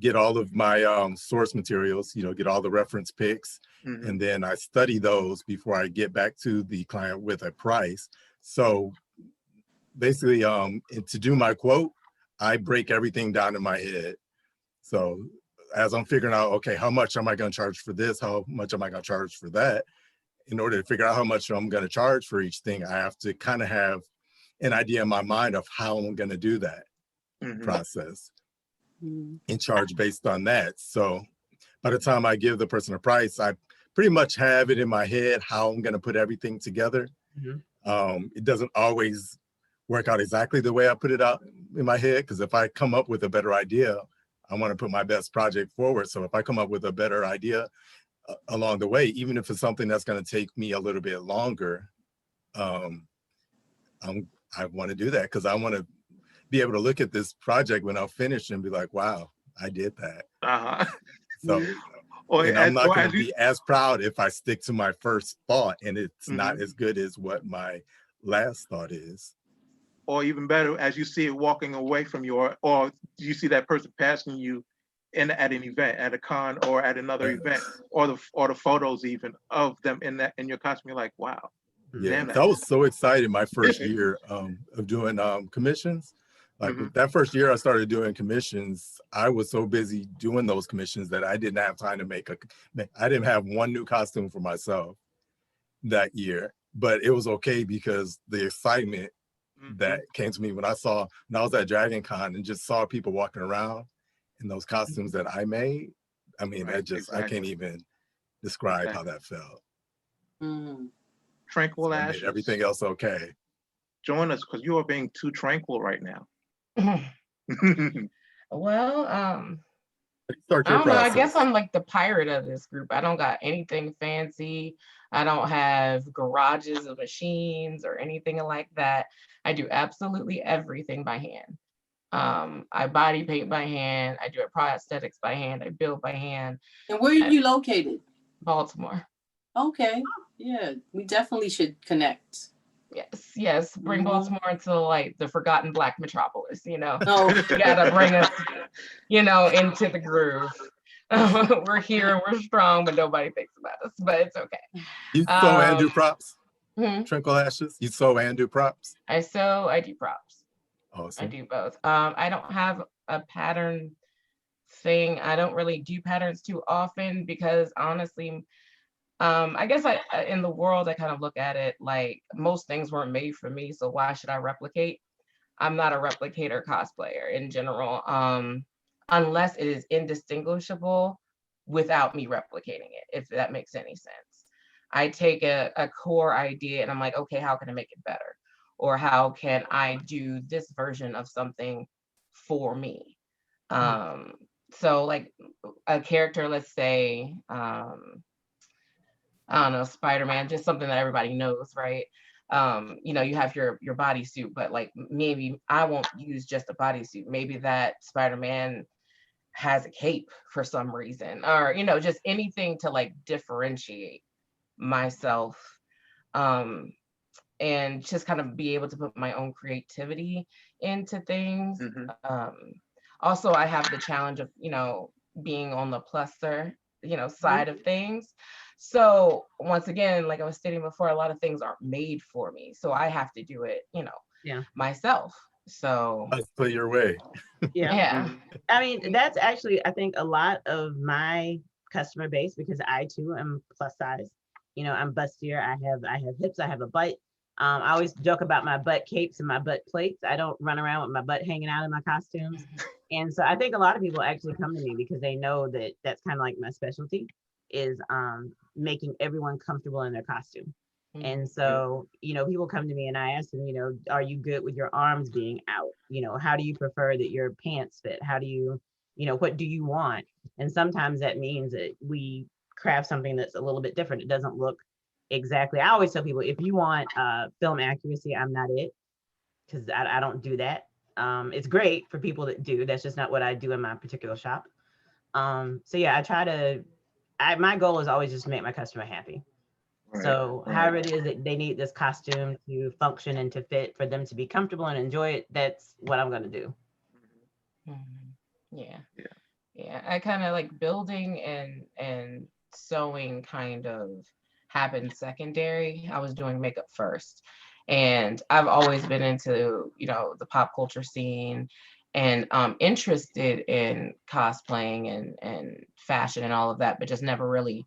get all of my source materials, get all the reference pics, and then I study those before I get back to the client with a price. So basically, to do my quote, I break everything down in my head. So as I'm figuring out, okay, how much am I going to charge for this? How much am I going to charge for that? In order to figure out how much I'm going to charge for each thing, I have to kind of have an idea in my mind of how I'm going to do that process and charge based on that. So by the time I give the person a price, I pretty much have it in my head how I'm going to put everything together. It doesn't always work out exactly the way I put it out in my head, because if I come up with a better idea, I want to put my best project forward. So if I come up with a better idea along the way, even if it's something that's going to take me a little bit longer, I want to do that because I want to be able to look at this project when I'm finished and be like, wow, I did that. So and I'm not going to be as proud if I stick to my first thought and it's not as good as what my last thought is. Or even better, as you see it walking away from you, or you see that person passing you at an event, at a con or at another event, or the photos even of them in your costume, you're like, wow, Yeah, Man, I was so excited my first year of doing commissions. Like that first year I started doing commissions, I was so busy doing those commissions that I didn't have time to I didn't have one new costume for myself that year. But it was okay because the excitement that came to me when I was at Dragon Con and just saw people walking around in those costumes that I made. I mean, Right, I can't even describe how that felt. Tranquil So I Ashes. made everything else okay. Join us because you are being too tranquil right now. Well, Start I your don't know. I process. guess I'm like the pirate of this group. I don't got anything fancy. I don't have garages of machines or anything like that. I do absolutely everything by hand. I body paint by hand. I do prosthetics by hand. I build by hand. And where are you located? Baltimore. Okay. Yeah, we definitely should connect. Yes. Bring Baltimore to like the forgotten Black metropolis, Oh, You gotta bring us, into the groove. We're here, we're strong, but nobody thinks about us, but it's okay. You sew and do props? Tranquil Ashes? You sew and do props? I sew, I do props. Awesome. I do both. I don't have a pattern thing. I don't really do patterns too often because honestly, I guess in the world, I kind of look at it like most things weren't made for me, so why should I replicate? I'm not a replicator cosplayer in general, unless it is indistinguishable without me replicating it, if that makes any sense. I take a core idea and I'm like, okay, how can I make it better? Or how can I do this version of something for me? So like a character, let's say, I don't know, Spider-Man, just something that everybody knows, right? You have your bodysuit, but like maybe I won't use just a bodysuit. Maybe that Spider-Man has a cape for some reason, or just anything to like differentiate myself, and just kind of be able to put my own creativity into things. Also, I have the challenge of being on the pluser side of things. So once again, like I was stating before, a lot of things aren't made for me. So I have to do it, myself. So let's play your way. Yeah. I mean, that's actually, I think, a lot of my customer base because I too am plus size. I'm bustier. I have hips. I have a butt. I always joke about my butt capes and my butt plates. I don't run around with my butt hanging out in my costumes. And so I think a lot of people actually come to me because they know that that's kind of like my specialty is making everyone comfortable in their costume. And so, people come to me and I ask them, are you good with your arms being out? How do you prefer that your pants fit? How do you, what do you want? And sometimes that means that we craft something that's a little bit different. It doesn't look exactly. I always tell people, if you want film accuracy, I'm not it, because I don't do that. It's great for people that do. That's just not what I do in my particular shop. So yeah, I try to, my goal is always just to make my customer happy. So however it is that they need this costume to function and to fit for them to be comfortable and enjoy it, that's what I'm going to do. Yeah. I kind of like building and sewing kind of happened secondary. I was doing makeup first, and I've always been into the pop culture scene and interested in cosplaying and fashion and all of that, but just never really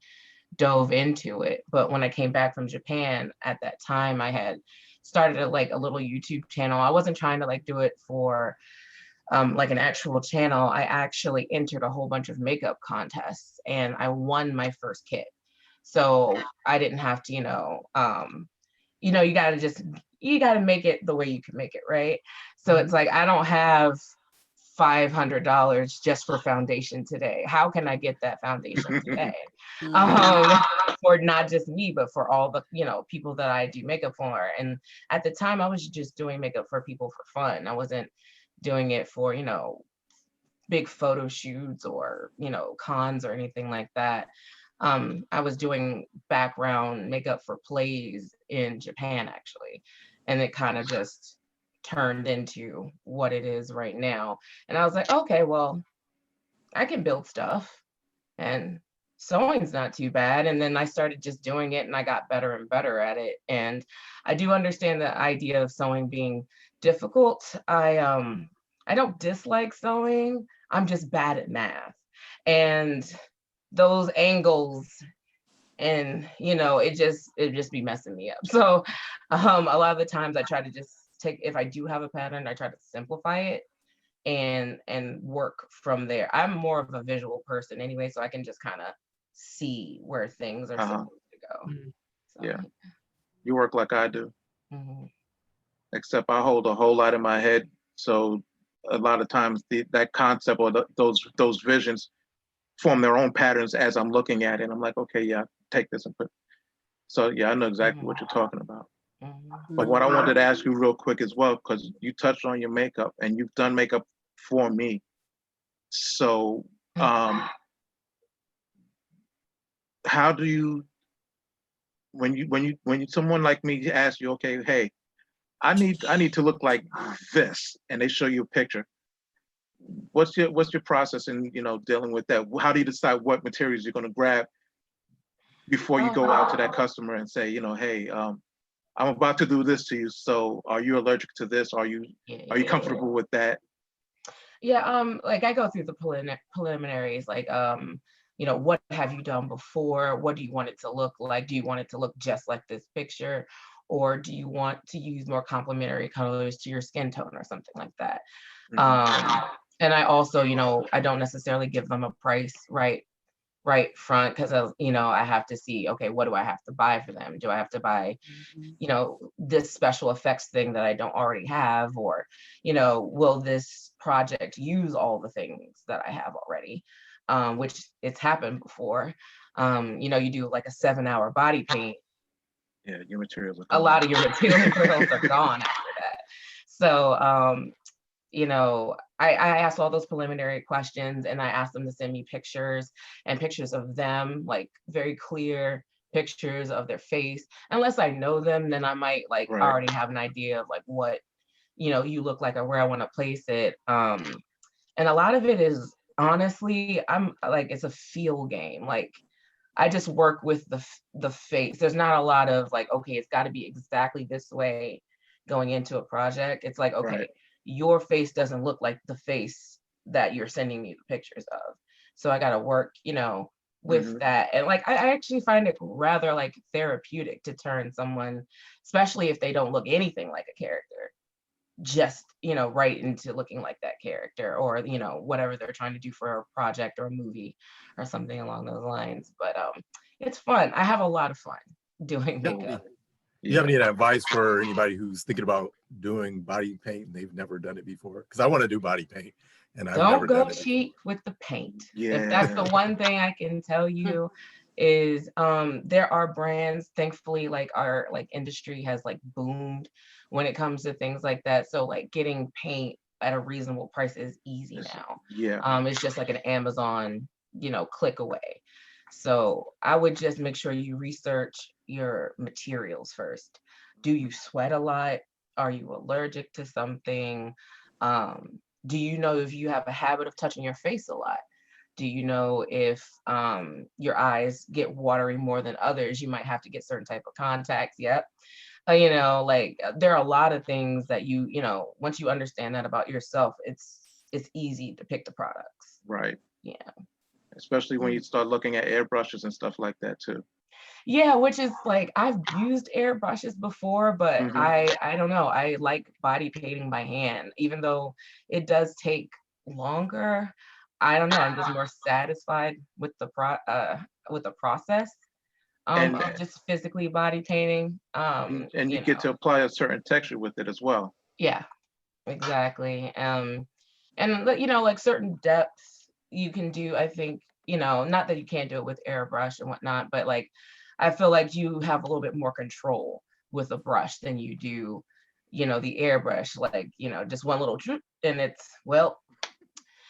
dove into it. But when I came back from Japan at that time, I had started a little YouTube channel. I wasn't trying to do it for like an actual channel. I actually entered a whole bunch of makeup contests and I won my first kit. So I didn't have to, you gotta make it the way you can make it, right? So it's like, I don't have $500 just for foundation today. How can I get that foundation today? For not just me, but for all the people that I do makeup for. And at the time I was just doing makeup for people for fun. I wasn't doing it for big photo shoots or cons or anything like that. I was doing background makeup for plays in Japan actually, and it kind of just turned into what it is right now. And I was like, okay, well, I can build stuff. And sewing's not too bad. And then I started just doing it and I got better and better at it. And I do understand the idea of sewing being difficult. I don't dislike sewing. I'm just bad at math. And those angles and it just be messing me up. So a lot of the times I try to just if I do have a pattern, I try to simplify it and work from there. I'm more of a visual person anyway, so I can just kind of see where things are supposed to go. So, Yeah, you work like I do, mhm. except I hold a whole lot in my head. So a lot of times that concept or those visions form their own patterns as I'm looking at it. And I'm like, okay, yeah, take this and put. So yeah, I know exactly what you're talking about. But what I wanted to ask you real quick as well, because you touched on your makeup and you've done makeup for me. So how do you, when someone like me asks you, okay, hey, I need to look like this, and they show you a picture, what's your process in dealing with that? How do you decide what materials you're going to grab before you go out to that customer and say, hey, I'm about to do this to you, so are you allergic to this? Are you comfortable with that? Yeah, like I go through the preliminaries, like what have you done before? What do you want it to look like? Do you want it to look just like this picture? Or do you want to use more complementary colors to your skin tone or something like that? And I also, I don't necessarily give them a price right front, because I have to see, okay, what do I have to buy for them? Do I have to buy this special effects thing that I don't already have, or will this project use all the things that I have already, which it's happened before. You do like a 7-hour body paint. Yeah, your materials are gone. A lot of your materials are gone after that. So I asked all those preliminary questions, and I asked them to send me pictures of them, like very clear pictures of their face. Unless I know them, then I might already have an idea of like what, you look like or where I want to place it. And a lot of it is honestly, I'm like, it's a feel game. Like I just work with the face. There's not a lot of like, okay, it's got to be exactly this way going into a project. It's like, okay, your face doesn't look like the face that you're sending me the pictures of. So I got to work, with that. And like, I actually find it rather like therapeutic to turn someone, especially if they don't look anything like a character, just, right into looking like that character, or, whatever they're trying to do for a project or a movie or something along those lines. But it's fun. I have a lot of fun doing makeup. You have any advice for anybody who's thinking about doing body paint and they've never done it before? Because I want to do body paint, and I've never done it. Don't go cheap with the paint. Yeah. If that's the one thing I can tell you, is there are brands, thankfully, like our industry has boomed when it comes to things like that. So like getting paint at a reasonable price is easy now. Yeah. It's just like an Amazon, click away. So I would just make sure you research your materials first. Do you sweat a lot? Are you allergic to something? Do you know if you have a habit of touching your face a lot? Do you know if your eyes get watery more than others? You might have to get certain type of contacts. Yep. There are a lot of things that once you understand that about yourself, it's easy to pick the products. Right. Yeah. Especially when you start looking at airbrushes and stuff like that too. Yeah, which is like, I've used airbrushes before, but I don't know. I like body painting by hand, even though it does take longer. I don't know. I'm just more satisfied with the process of just physically body painting. And you get to apply a certain texture with it as well. Yeah, exactly. And like certain depths you can do, I think, not that you can't do it with airbrush and whatnot, but like, I feel like you have a little bit more control with a brush than you do, the airbrush, like, just one little droop and it's, well,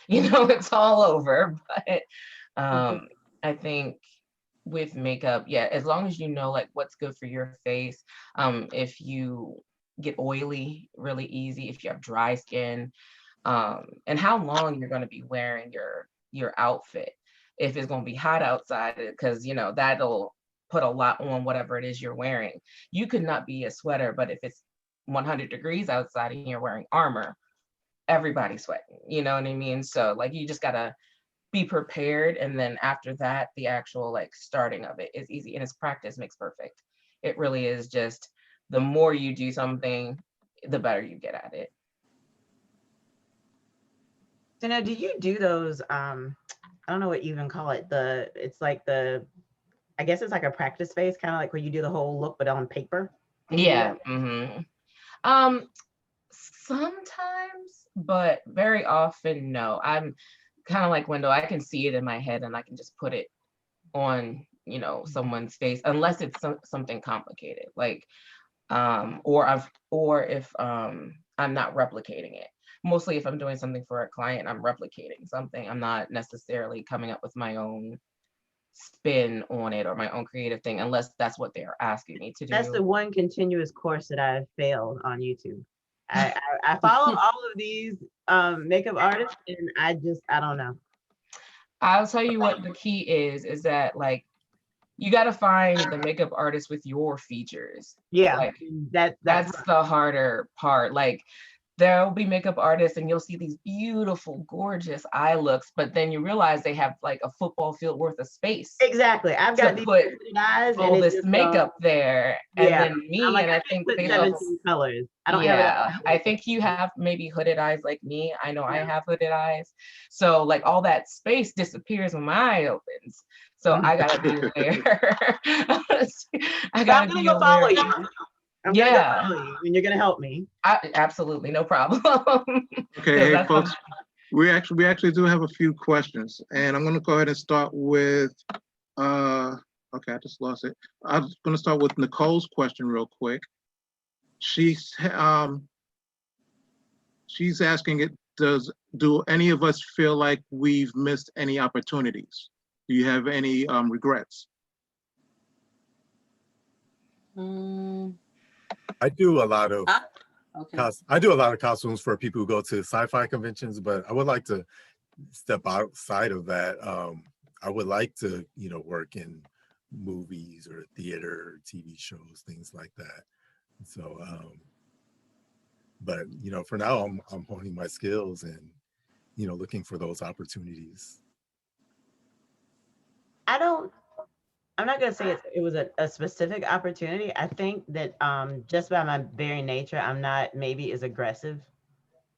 it's all over. But I think with makeup, yeah, as long as you know like what's good for your face, if you get oily really easy, if you have dry skin, and how long you're going to be wearing your outfit. if it's going to be hot outside, because you know that'll put a lot on whatever it is you're wearing. You could not be a sweater, but if it's 100 degrees outside and you're wearing armor, everybody's sweating, you know what I mean? So like you just gotta be prepared, and then after that the actual like starting of it is easy, and it's practice makes perfect. It really is. Just the more you do something, the better you get at it. So now, do you do those I don't know what you even call it, it's like I guess it's like a practice phase, kind of like where you do the whole look but on paper? Yeah. Sometimes, but very often no. I'm kind of like Wendell. I can see it in my head and I can just put it on, you know, someone's face, unless it's something complicated, like or if I'm not replicating it. Mostly if I'm doing something for a client, I'm replicating something. I'm not necessarily coming up with my own spin on it or my own creative thing, unless that's what they're asking me to do. That's the one continuous course that I've failed on YouTube. I follow all of these makeup artists, and I don't know. I'll tell you what the key is that like you got to find the makeup artist with your features. Yeah, like, that's the harder part. Like there'll be makeup artists and you'll see these beautiful, gorgeous eye looks, but then you realize they have like a football field worth of space. Exactly. I've got these eyes all and this makeup there. And then me, like, and I think put based 17 off, colors. I don't have it. I think you have maybe hooded eyes like me. I know I have hooded eyes. So like all that space disappears when my eye opens. So I gotta be aware. I gotta be aware. Follow you. I'm yeah, gonna follow you, and you're gonna help me. Absolutely, no problem. Okay, hey, folks, we actually do have a few questions, and I'm gonna go ahead and start with okay, I just lost it. I'm gonna start with Nicole's question real quick. She's asking it, do any of us feel like we've missed any opportunities? Do you have any regrets? I do a lot of okay. I do a lot of costumes for people who go to sci-fi conventions, but I would like to step outside of that. I would like to, you know, work in movies or theater, TV shows, things like that. So, but you know, for now, I'm honing my skills and, you know, looking for those opportunities. I'm not gonna say it was a specific opportunity. I think that just by my very nature, I'm not maybe as aggressive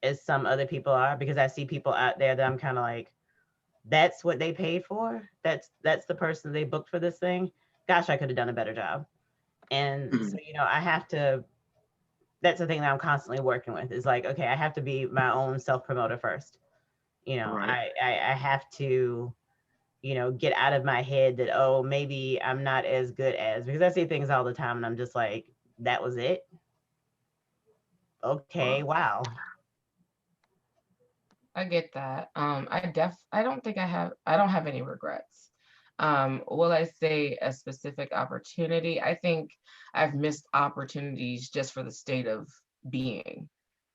as some other people are, because I see people out there that I'm kind of like, that's what they paid for. That's the person they booked for this thing. Gosh, I could have done a better job. And so, you know, I have to, that's the thing that I'm constantly working with, is like, okay, I have to be my own self-promoter first. You know, right. I have to, you know, get out of my head that, oh, maybe I'm not as good as, because I see things all the time and I'm just like, that was it? Okay, wow. I get that. I don't have any regrets. Will I say a specific opportunity? I think I've missed opportunities just for the state of being.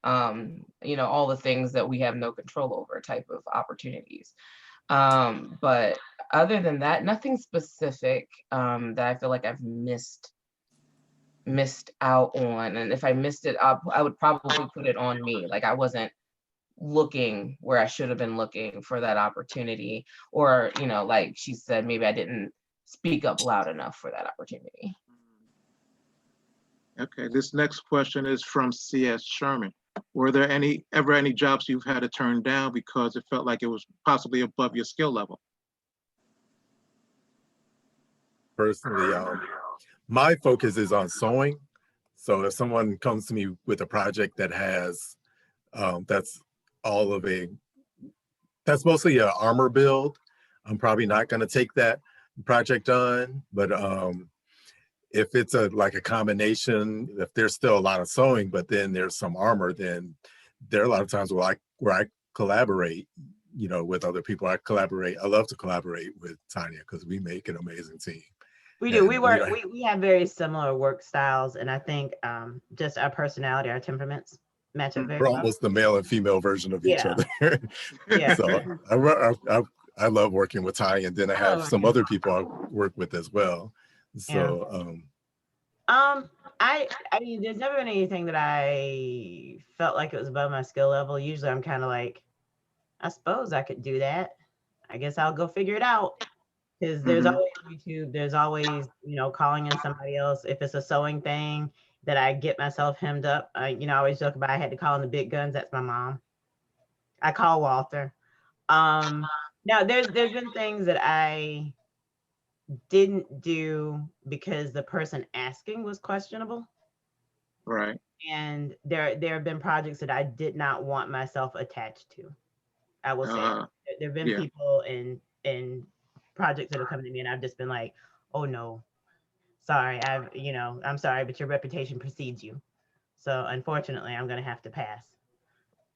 You know, all the things that we have no control over type of opportunities. But other than that, nothing specific that I feel like I've missed out on. And if I missed it up, I would probably put it on me. Like I wasn't looking where I should have been looking for that opportunity, or, you know, like she said, maybe I didn't speak up loud enough for that opportunity. Okay, this next question is from C.S. Sherman. Were there ever any jobs you've had to turn down because it felt like it was possibly above your skill level? Personally, my focus is on sewing. So if someone comes to me with a project that has, that's mostly an armor build, I'm probably not going to take that project on. But if it's like a combination, if there's still a lot of sewing, but then there's some armor, then there are a lot of times where I collaborate, you know, with other people. I love to collaborate with Tanya because we make an amazing team. We do. We have very similar work styles, and I think just our personality, our temperaments match up very well. We're almost the male and female version of each other. Yeah. So I love working with Tanya, and then I have some other people I work with as well. So I mean, there's never been anything that I felt like it was above my skill level. Usually I'm kind of like, I suppose I could do that. I guess I'll go figure it out. Because there's always YouTube, there's always, you know, calling in somebody else. If it's a sewing thing that I get myself hemmed up, you know, I always joke about I had to call in the big guns. That's my mom. I call Walter. Now there's been things that I didn't do because the person asking was questionable. Right. And there have been projects that I did not want myself attached to. I will say there have been people in projects that have come to me and I've just been like, oh no, sorry, I'm sorry, but your reputation precedes you. So unfortunately, I'm gonna have to pass.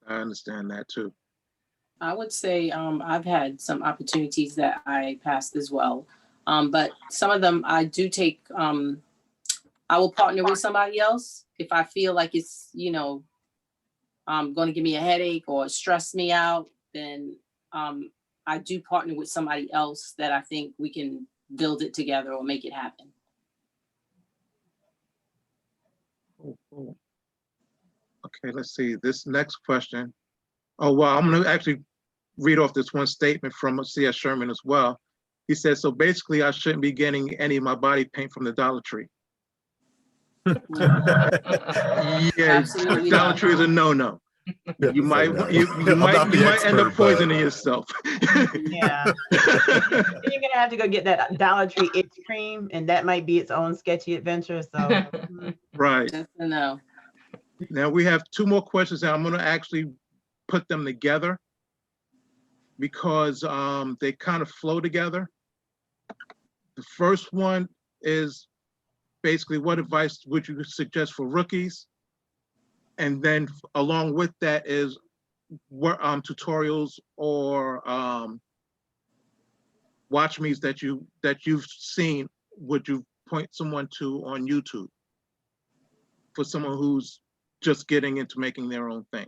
I understand that too. I would say I've had some opportunities that I passed as well. But some of them I do take, I will partner with somebody else if I feel like it's, you know, going to give me a headache or stress me out, then I do partner with somebody else that I think we can build it together or make it happen. Cool. Okay, let's see. This next question. Oh, well, I'm going to actually read off this one statement from C.S. Sherman as well. He says, so basically, I shouldn't be getting any of my body paint from the Dollar Tree. Yeah, Absolutely Dollar not. Tree is a no-no. You might end up poisoning yourself. Yeah. Then you're gonna have to go get that Dollar Tree itch cream, and that might be its own sketchy adventure. So Right. Just a no. Now we have two more questions, and I'm going to actually put them together because they kind of flow together. The first one is basically, what advice would you suggest for rookies? And then along with that is what tutorials or watch me's that you've seen would you point someone to on YouTube for someone who's just getting into making their own thing?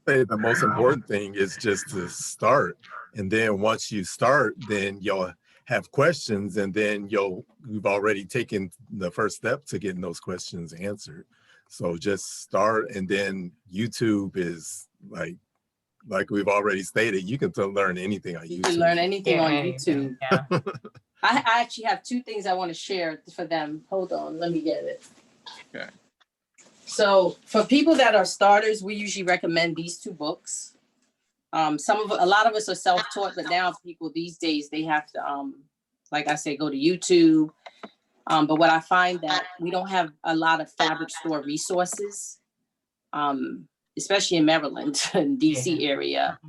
The most important thing is just to start, and then once you start, then you'll have questions, and then you've already taken the first step to getting those questions answered. So just start, and then YouTube is like we've already stated, you can learn anything on YouTube. You can learn anything on YouTube. yeah. I actually have two things I want to share for them. Hold on, let me get it. Okay. So for people that are starters, we usually recommend these two books. A lot of us are self-taught, but now people these days, they have to, like I say, go to YouTube. But what I find that we don't have a lot of fabric store resources, especially in Maryland and DC area.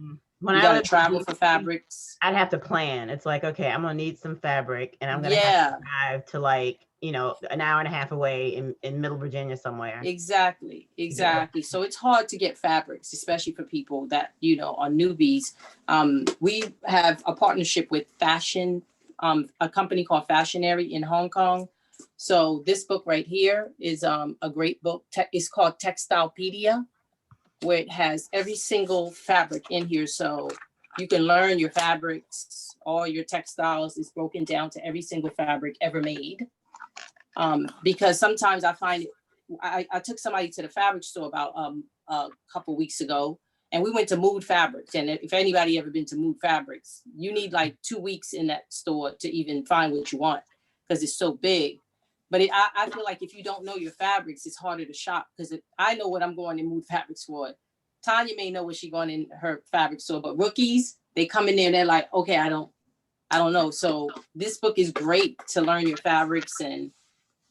When you I gotta travel for fabrics. I'd have to plan. It's like, okay, I'm gonna need some fabric, and I'm gonna have to drive to like, you know, an hour and a half away in Middle Virginia somewhere. Exactly. So it's hard to get fabrics, especially for people that, you know, are newbies. We have a partnership with fashion, a company called Fashionary in Hong Kong. So this book right here is a great book. It's called Textilepedia, where it has every single fabric in here. So you can learn your fabrics, all your textiles is broken down to every single fabric ever made. Because sometimes I find I took somebody to the fabric store about a couple weeks ago, and we went to Mood Fabrics. And if anybody ever been to Mood Fabrics, you need like 2 weeks in that store to even find what you want because it's so big. But I feel like if you don't know your fabrics, it's harder to shop because I know what I'm going in Mood Fabrics for. Tanya may know what she's going in her fabric store, but rookies, they come in there and they're like, okay, I don't know. So this book is great to learn your fabrics, and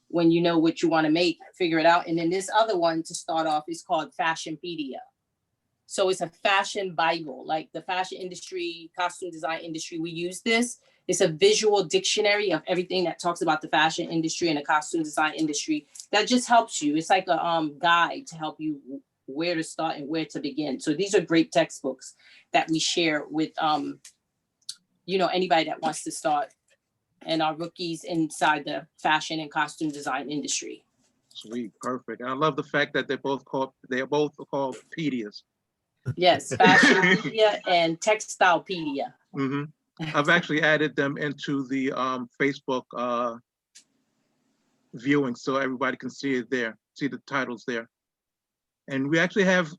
when you know what you want to make, figure it out. And then this other one to start off is called Fashionpedia. So it's a fashion Bible, like the fashion industry, costume design industry, we use this. It's a visual dictionary of everything that talks about the fashion industry and the costume design industry that just helps you. It's like a guide to help you where to start and where to begin. So these are great textbooks that we share with, you know, anybody that wants to start and our rookies inside the fashion and costume design industry. Sweet, perfect. And I love the fact that they're both called pedias. Yes, Fashionpedia and Textilepedia. hmm I've actually added them into the Facebook viewing so everybody can see it there, see the titles there. And we actually have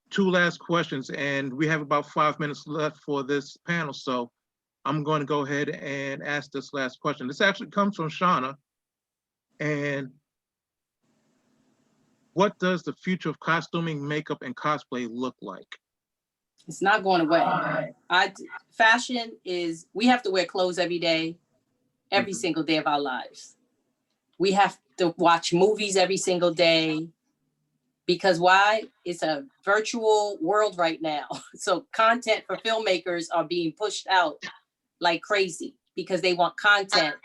two last questions, and we have about 5 minutes left for this panel. So I'm going to go ahead and ask this last question. This actually comes from Shauna. And what does the future of costuming, makeup, and cosplay look like? It's not going away. Fashion is, we have to wear clothes every day, every single day of our lives. We have to watch movies every single day. Because why? It's a virtual world right now. So content for filmmakers are being pushed out like crazy because they want content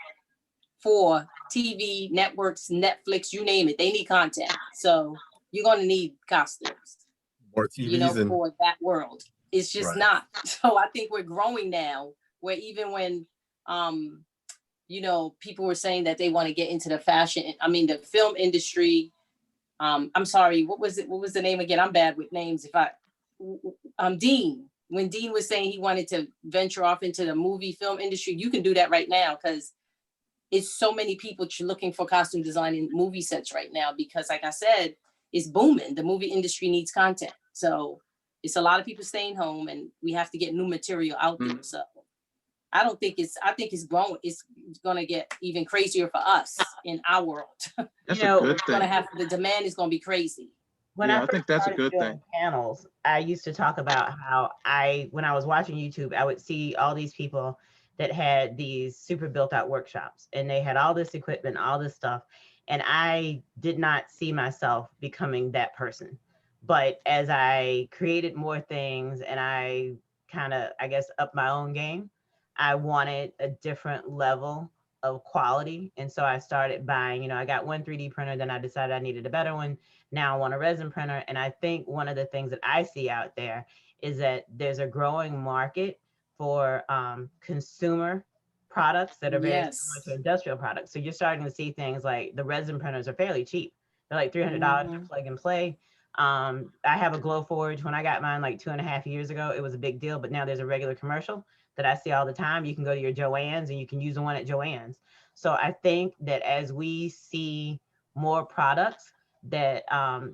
for TV, networks, Netflix, you name it. They need content. So you're going to need costumes, More TVs and for that world. It's just Right. not. So I think we're growing now where even when, people were saying that they want to get into the fashion, the film industry. I'm sorry, what was it? What was the name again? I'm bad with names. Dean, when Dean was saying he wanted to venture off into the movie film industry, you can do that right now because it's so many people looking for costume design in movie sets right now because like I said, it's booming. The movie industry needs content. So it's a lot of people staying home and we have to get new material out there. So I think it's growing. It's going to get even crazier for us in our world. That's a good thing. The demand is going to be crazy. I think that's a good thing. Panels, I used to talk about how when I was watching YouTube, I would see all these people that had these super built out workshops and they had all this equipment, all this stuff. And I did not see myself becoming that person. But as I created more things and I kind of, I guess, upped my own game, I wanted a different level of quality. And so I started buying, I got one 3D printer, then I decided I needed a better one. Now I want a resin printer. And I think one of the things that I see out there is that there's a growing market for consumer products that are very similar to industrial products. So you're starting to see things like the resin printers are fairly cheap. They're like $300 to plug and play. I have a Glowforge. When I got mine like 2.5 years ago, it was a big deal, but now there's a regular commercial that I see all the time. You can go to your Joann's and you can use the one at Joann's. So I think that as we see more products that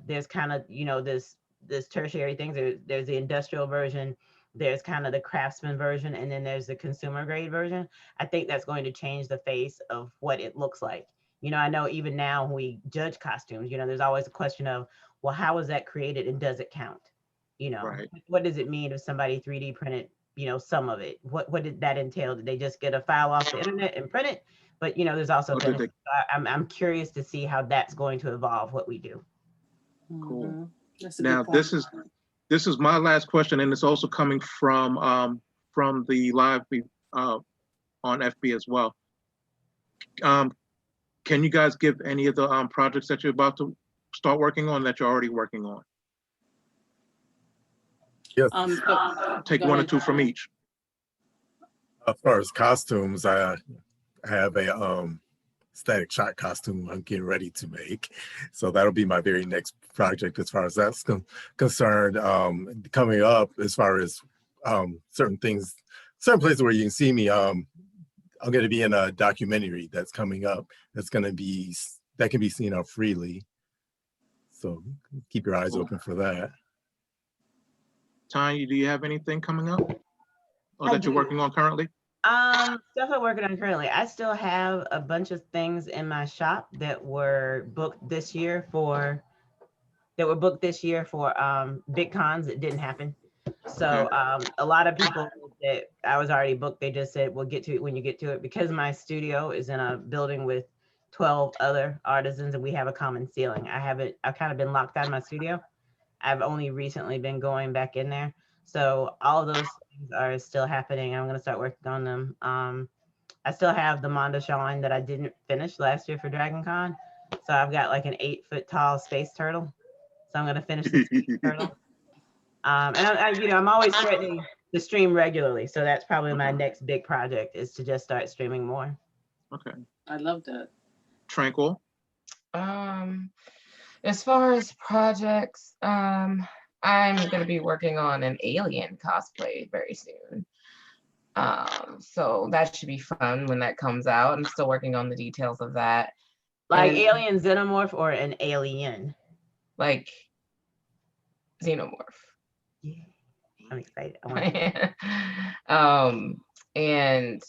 there's kind of, this tertiary things, there's the industrial version, there's kind of the craftsman version, and then there's the consumer grade version. I think that's going to change the face of what it looks like. I know even now when we judge costumes, there's always a question of, well, how was that created and does it count? Right. What does it mean if somebody 3D printed, some of it? What did that entail? Did they just get a file off the internet and print it? But there's also I'm curious to see how that's going to evolve what we do. Cool. Now this is my last question, and it's also coming from the live on FB as well. Can you guys give any of the projects that you're about to start working on that you're already working on? Yes. Take one or two from each. As far as costumes, I have a Static Shock costume I'm getting ready to make. So that'll be my very next project as far as that's concerned. Coming up as far as certain places where you can see me, I'm going to be in a documentary that's coming up that can be seen out freely. So keep your eyes open for that. Tanya, do you have anything coming up that you're working on currently? Stuff I'm working on currently. I still have a bunch of things in my shop that were booked this year for big cons that didn't happen. So a lot of people that I was already booked, they just said, we'll get to it when you get to it, because my studio is in a building with 12 other artisans and we have a common ceiling. I've kind of been locked out of my studio. I've only recently been going back in there. So all of those things are still happening. I'm going to start working on them. I still have the Mondo Shine that I didn't finish last year for Dragon Con. So I've got like an 8-foot tall space turtle. So I'm going to finish the space turtle. And I'm always threatening to stream regularly. So that's probably my next big project, is to just start streaming more. Okay. I love that. Tranquil? As far as projects, I'm going to be working on an alien cosplay very soon. So that should be fun when that comes out. I'm still working on the details of that. Like And, alien xenomorph or an alien? like xenomorph. Yeah, I'm excited. I want And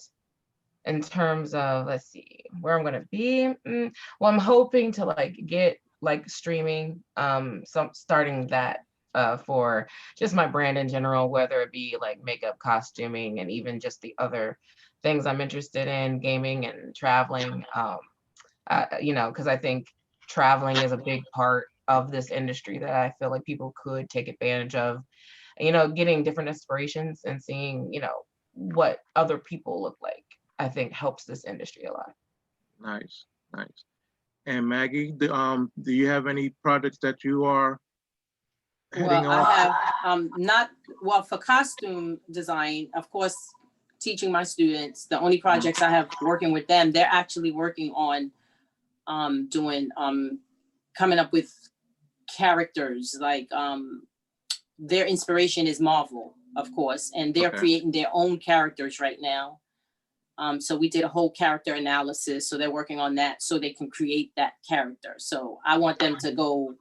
in terms of, let's see, where I'm gonna be, well, I'm hoping to like get like streaming, starting that for just my brand in general, whether it be like makeup, costuming, and even just the other things I'm interested in, gaming and traveling. You know, because I think traveling is a big part of this industry that I feel like people could take advantage of. You know, getting different inspirations and seeing, you know, what other people look like, I think helps this industry a lot. Nice, nice. And Maggie, do you have any projects that you are heading Well, off? I have not, well, for costume design, of course, teaching my students, the only projects I have working with them, they're actually working on doing coming up with characters. Like their inspiration is Marvel, of course, and they're Okay. creating their own characters right now. So we did a whole character analysis, so they're working on that so they can create that character. So I want them to go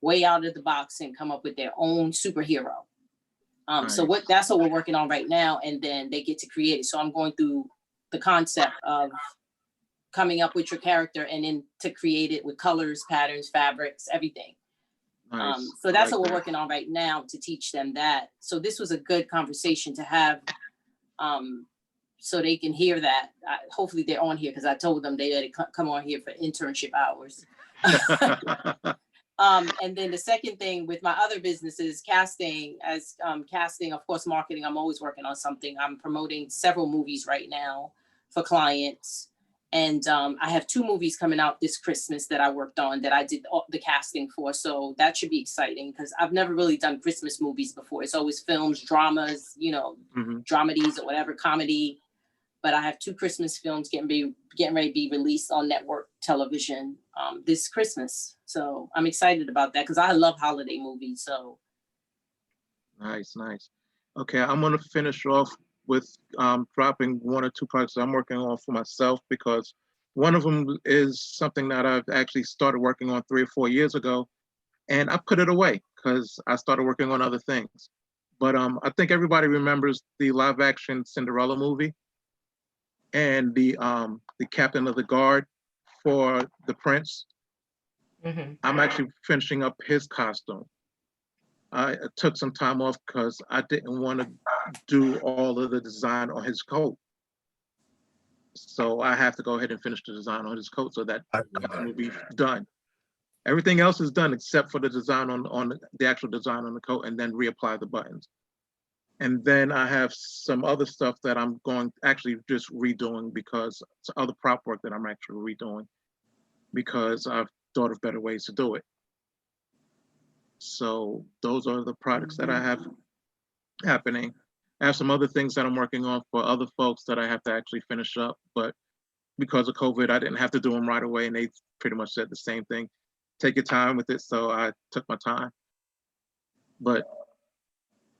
way out of the box and come up with their own superhero. So that's what we're working on right now, and then they get to create it. So I'm going through the concept of coming up with your character and then to create it with colors, patterns, fabrics, everything. Nice. So that's I like what we're that. working on right now to teach them that. So this was a good conversation to have, so they can hear that. Hopefully they're on here because I told them they had to come on here for internship hours. And then the second thing with my other businesses, casting, casting, of course, marketing, I'm always working on something. I'm promoting several movies right now for clients. And I have 2 movies coming out this Christmas that I worked on that I did the casting for. So that should be exciting because I've never really done Christmas movies before. It's always films, dramas, you know, dramedies or whatever, comedy. But I have 2 Christmas films getting ready to be released on network television this Christmas. So I'm excited about that because I love holiday movies. So Nice, nice. Okay, I'm gonna finish off with dropping 1 or 2 projects I'm working on for myself because one of them is something that I've actually started working on 3 or 4 years ago, and I put it away because I started working on other things. But I think everybody remembers the live-action Cinderella movie and the captain of the guard for the prince. I'm actually finishing up his costume. I took some time off because I didn't want to do all of the design on his coat. So I have to go ahead and finish the design on his coat so that costume will be done. Everything else is done except for the design on the actual design on the coat and then reapply the buttons. And then I have some other stuff that I'm going actually just redoing because it's other prop work that I'm actually redoing because I've thought of better ways to do it. So those are the products that I have happening. I have some other things that I'm working on for other folks that I have to actually finish up, but because of COVID, I didn't have to do them right away, and they pretty much said the same thing. Take your time with it, so I took my time. But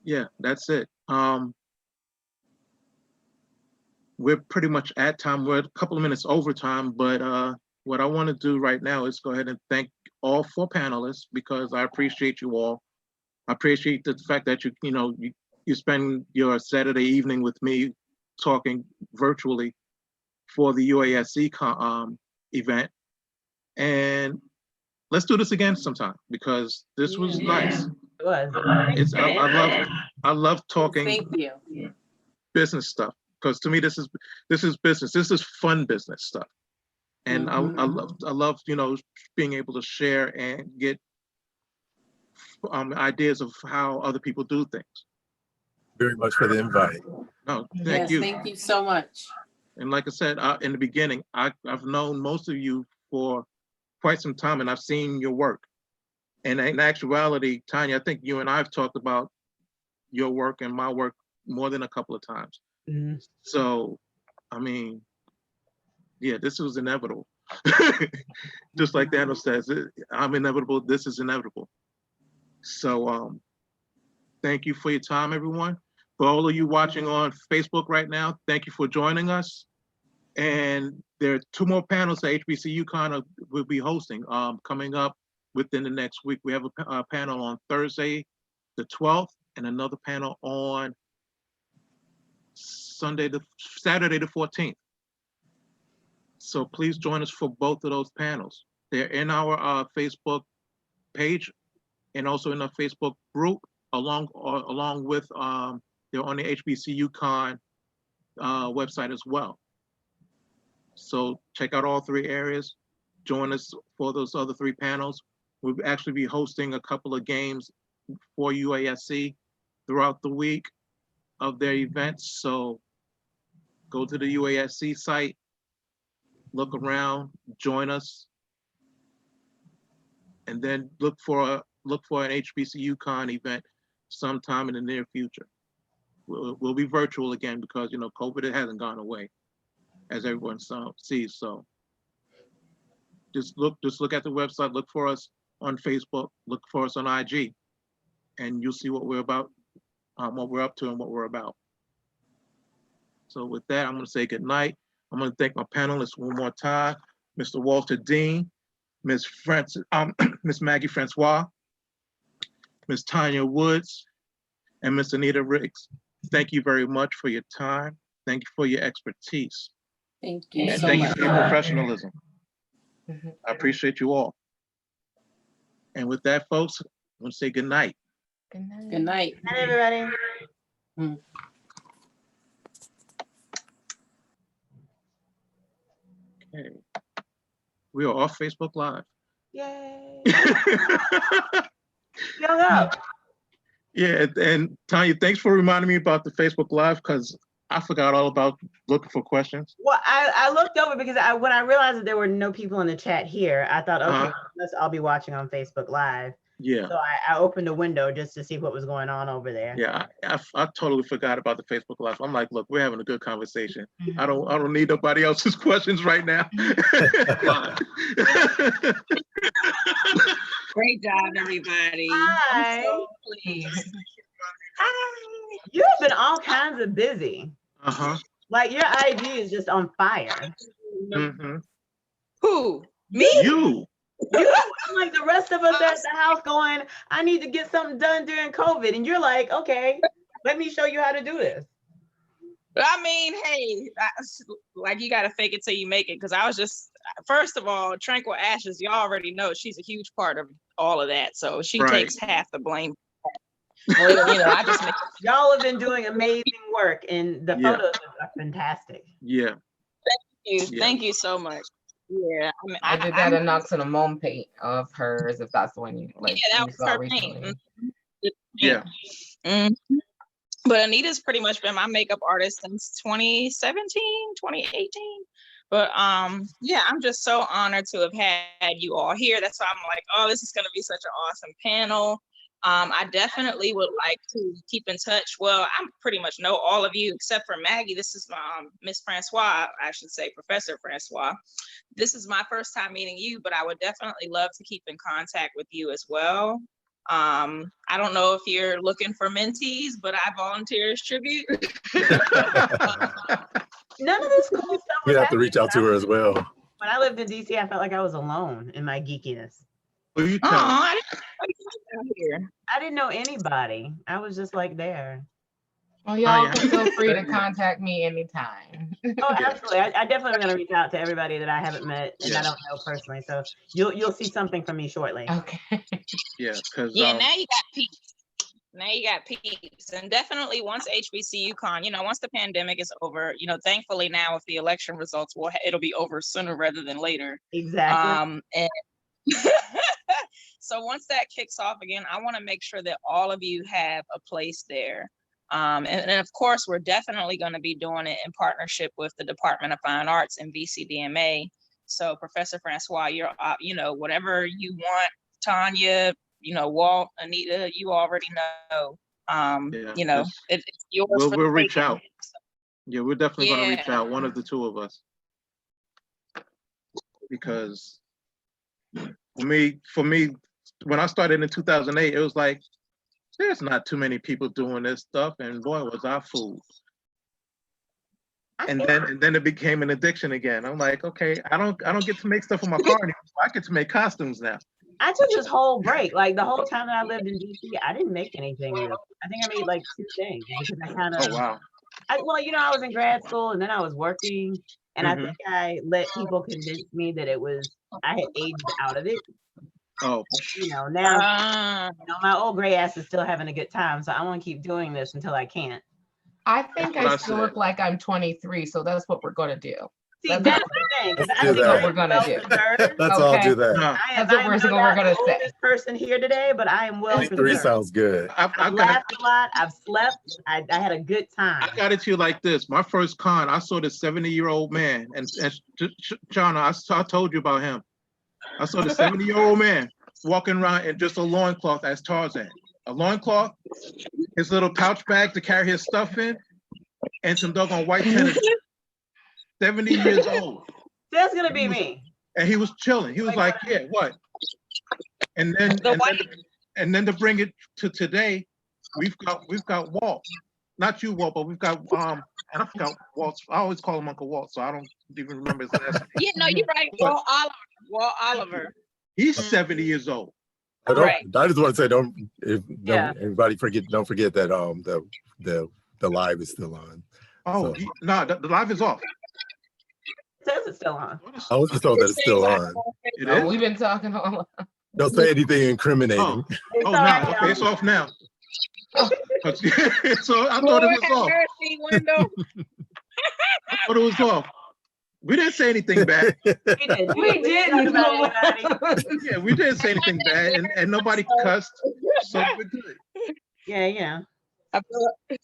yeah, that's it. We're pretty much at time. We're a couple of minutes over time, but what I want to do right now is go ahead and thank all 4 panelists because I appreciate you all. I appreciate the fact that you spend your Saturday evening with me talking virtually for the UASE event. And let's do this again sometime because this was nice. It was. I love talking thank you. business stuff because to me this is business. This is fun business stuff. And I love being able to share and get ideas of how other people do things. Very much for the invite. No, thank you. Thank you so much. And like I said in the beginning, I've known most of you for quite some time, and I've seen your work. And in actuality, Tanya, I think you and I have talked about your work and my work more than a couple of times. So, I mean, yeah, this was inevitable. Just like Daniel says, I'm inevitable. This is inevitable. So Thank you for your time, everyone. For all of you watching on Facebook right now, thank you for joining us. And there are 2 more panels that HBCU Con will be hosting coming up within the next week. We have a panel on Thursday, the 12th, and another panel on Saturday, the 14th. So please join us for both of those panels. They're in our Facebook page and also in our Facebook group, along with they're on the HBCU Con website as well. So check out all 3 areas. Join us for those other 3 panels. We'll actually be hosting a couple of games for UASC throughout the week of their events. So go to the UASC site, look around, join us, and then look for an HBCU Con event sometime in the near future. We'll be virtual again because COVID, it hasn't gone away, as everyone sees. So just look at the website, look for us on Facebook, look for us on IG, and you'll see what we're about, what we're up to and what we're about. So with that, I'm going to say good night. I'm going to thank my panelists one more time, Mr. Walter Dean, Miss Maggie Francois, Miss Tanya Woods, and Miss Anita Riggs. Thank you very much for your time. Thank you for your expertise. Thank you And so thank much. you for your professionalism. I appreciate you all. And with that, folks, I'm going to say good night. Good night. Good night. Hi, everybody. Okay. We are off Facebook Live. Yay. Young up. Yeah, and Tanya, thanks for reminding me about the Facebook Live because I forgot all about looking for questions. Well, I looked over because when I realized that there were no people in the chat here, I thought, okay, I'll be watching on Facebook Live. Yeah. So I opened a window just to see what was going on over there. Yeah, I totally forgot about the Facebook Live. I'm like, look, we're having a good conversation. I don't need nobody else's questions right now. Great job, everybody. Hi. I'm so pleased. Hi. You've been all kinds of busy. Like your IG is just on fire. Who? Me? You. I'm like the rest of us at the house going, I need to get something done during COVID. And you're like, okay, let me show you how to do this. I mean, hey, like you got to fake it till you make it. Because I was just, first of all, Tranquil Ashes, you already know she's a huge part of all of that. So she takes half the blame. Well, I just make y'all have been doing amazing work and the photos are fantastic. Yeah. Thank you. Thank you so much. Yeah, I mean, I did that Anoxinamone paint of hers, if that's the one you like. Yeah, that was her paint. Yeah. But Anita's pretty much been my makeup artist since 2017, 2018. But yeah, I'm just so honored to have had you all here. That's why I'm like, oh, this is going to be such an awesome panel. I definitely would like to keep in touch. Well, I pretty much know all of you except for Maggie. This is my Miss Francois, I should say Professor Francois. This is my first time meeting you, but I would definitely love to keep in contact with you as well. I don't know if you're looking for mentees, but I volunteer as tribute. None of this cool stuff. We have to reach out to her as well. When I lived in DC, I felt like I was alone in my geekiness. Who you I didn't know anybody. I was just like there. Well, y'all can feel free to contact me anytime. Oh, absolutely. I definitely am going to reach out to everybody that I haven't met and I don't know personally. So you'll see something from me shortly. Okay. Yeah, because now you got peeps. Now you got peeps. And definitely once HBCU Con, once the pandemic is over, thankfully now with the election results, it'll be over sooner rather than later. Exactly. And so once that kicks off again, I want to make sure that all of you have a place there. And of course, we're definitely going to be doing it in partnership with the Department of Fine Arts and VCDMA. So Professor Francois, you're, whatever you want, Tanya, Walt, Anita, you already know. It's yours. We'll reach out. Yeah, we're definitely going to reach out. One of the two of us. Because for me, when I started in 2008, it was like, there's not too many people doing this stuff, and boy, was I fooled. And then it became an addiction again. I'm like, okay, I don't get to make stuff for my car anymore. I get to make costumes now. I took this whole break. Like the whole time that I lived in DC, I didn't make anything real. I think I made like 2 things because I kind of, Oh wow. well, you know, I was in grad school and then I was working, and I think I let people convince me that I had aged out of it. Oh, You know, now, you know, my old gray ass is still having a good time, so I want to keep doing this until I can't. I think That's what I I still said. look like I'm 23, so that's what we're gonna do. See, That's that's the thing. 'Cause Let's I do think that. What we're gonna do. Let's all Okay. do that. no, I That's what we're am no gonna doubt the say. oldest person here today, but I am well 23 preserved. sounds good. I've I've got laughed a lot. I've slept. I had a good time. I got it to you like this. My first con, I saw this 70-year-old man, and Shauna, I told you about him. I saw the 70-year-old man walking around in just a loincloth as Tarzan. A loincloth, his little pouch bag to carry his stuff in, and some doggone white tennis. 70 years old. That's gonna be me. And he was chilling. He was like, yeah, what? And then to bring it to today, we've got Walt. Not you, Walt, but we've got and I forgot Walt. I always call him Uncle Walt, so I don't even remember his last name. Yeah, no, you're right. But- Walt Oliver. He's 70 years old. I Right. just want to say, don't Yeah. everybody don't forget that the live is still on. Oh, So- no, the live is off. It says it's still on. I was just told that it's still on. It Oh, is? we've been talking all. Don't say anything incriminating. Oh, It's oh, all no, right, okay, y'all. it's off now. Oh. So I thought it was off. Mercy, window. I thought it was off. We didn't say anything bad. We did. We didn't. Talk about anybody. Yeah, we didn't say anything bad, and nobody cussed, so we're good. Yeah, yeah. I feel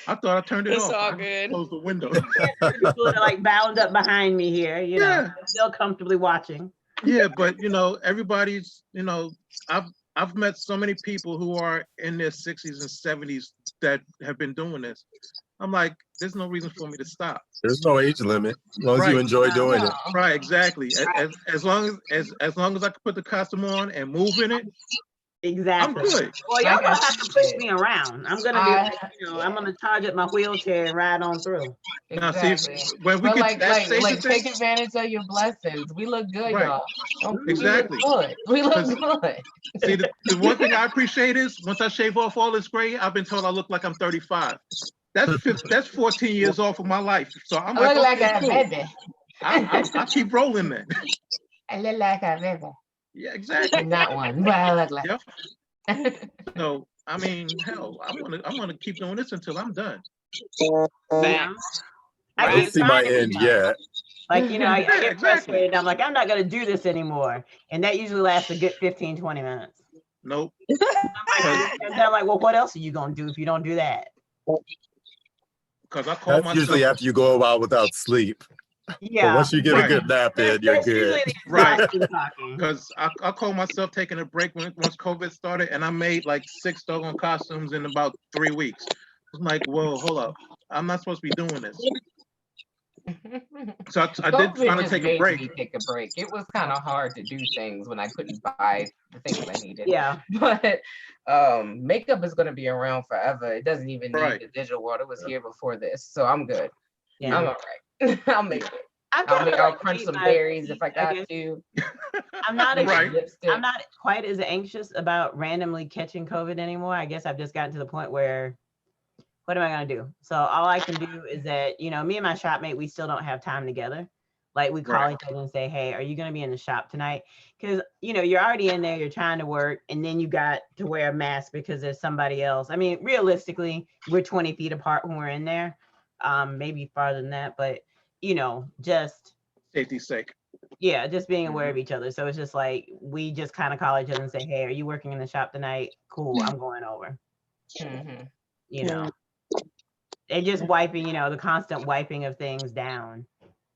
I thought I turned it It's off. all I good. closed the window. People that are like bound up behind me here, you know, Yeah. still comfortably watching. Yeah, but you know, everybody's, you know, I've met so many people who are in their 60s and 70s that have been doing this. I'm like, there's no reason for me to stop. There's no age limit, as long as you Right. enjoy doing it. Right, exactly. As long as I can put the costume on and move in it, I'm Exactly. good. Well, y'all Like I gonna have to push said, me around. I'm gonna be, I'm gonna charge up my wheelchair and ride on through. Now, see, Exactly. when we But get like, to that stage like, of take things, advantage of your blessings. We look good, Right. y'all. Exactly. We look good. We look good. see, the one thing I appreciate is once I shave off all this gray, I've been told I look like I'm 35. That's 14 years off of my life. So I'm I like, look like okay, a cool. baby. I keep rolling then. I look like a baby. Yeah, exactly. Not one, but I look like. Yep. So I mean, hell, I'm gonna keep doing this until I'm done. Facts. I keep don't see my trying to end be yet. Like, you know, I get exactly. frustrated. I'm like, I'm not gonna do this anymore. And that usually lasts a good 15, 20 minutes. Nope. And they're like, well, what else are you gonna do if you don't do that? Because I call That's usually myself after you go a while without sleep. But Yeah. once you get Right. a good nap in, you're That's usually good. the Right. exhaustion talking. because I call myself taking a break once COVID started, and I made like 6 doggone costumes in about 3 weeks. I'm like, whoa, hold up, I'm not supposed to be doing this. So I did COVID finally just take a made break. me take a break. It was kind of hard to do things when I couldn't buy the things I needed. Yeah. But makeup is going to be around forever. It doesn't even need Right. the digital world. It was here before this, so I'm good. Yeah. I'm all right. I'll make it. I'll crunch some berries if I got to. I'm not Right. Lipstick. I'm not quite as anxious about randomly catching COVID anymore. I guess I've just gotten to the point where, what am I gonna do? So all I can do is that, you know, me and my shopmate, we still don't have time together. Like we call Right. each other and say, hey, are you gonna be in the shop tonight? Because, you know, you're already in there, you're trying to work, and then you got to wear a mask because there's somebody else. I mean, realistically, we're 20 feet apart when we're in there, maybe farther than that, but you know, just Safety's sake. yeah, just being aware of each other. So it's just like we just kind of call each other and say, hey, are you working in the shop tonight? Cool, I'm going over. Mhm. You know, and just wiping, you know, the constant wiping of things down.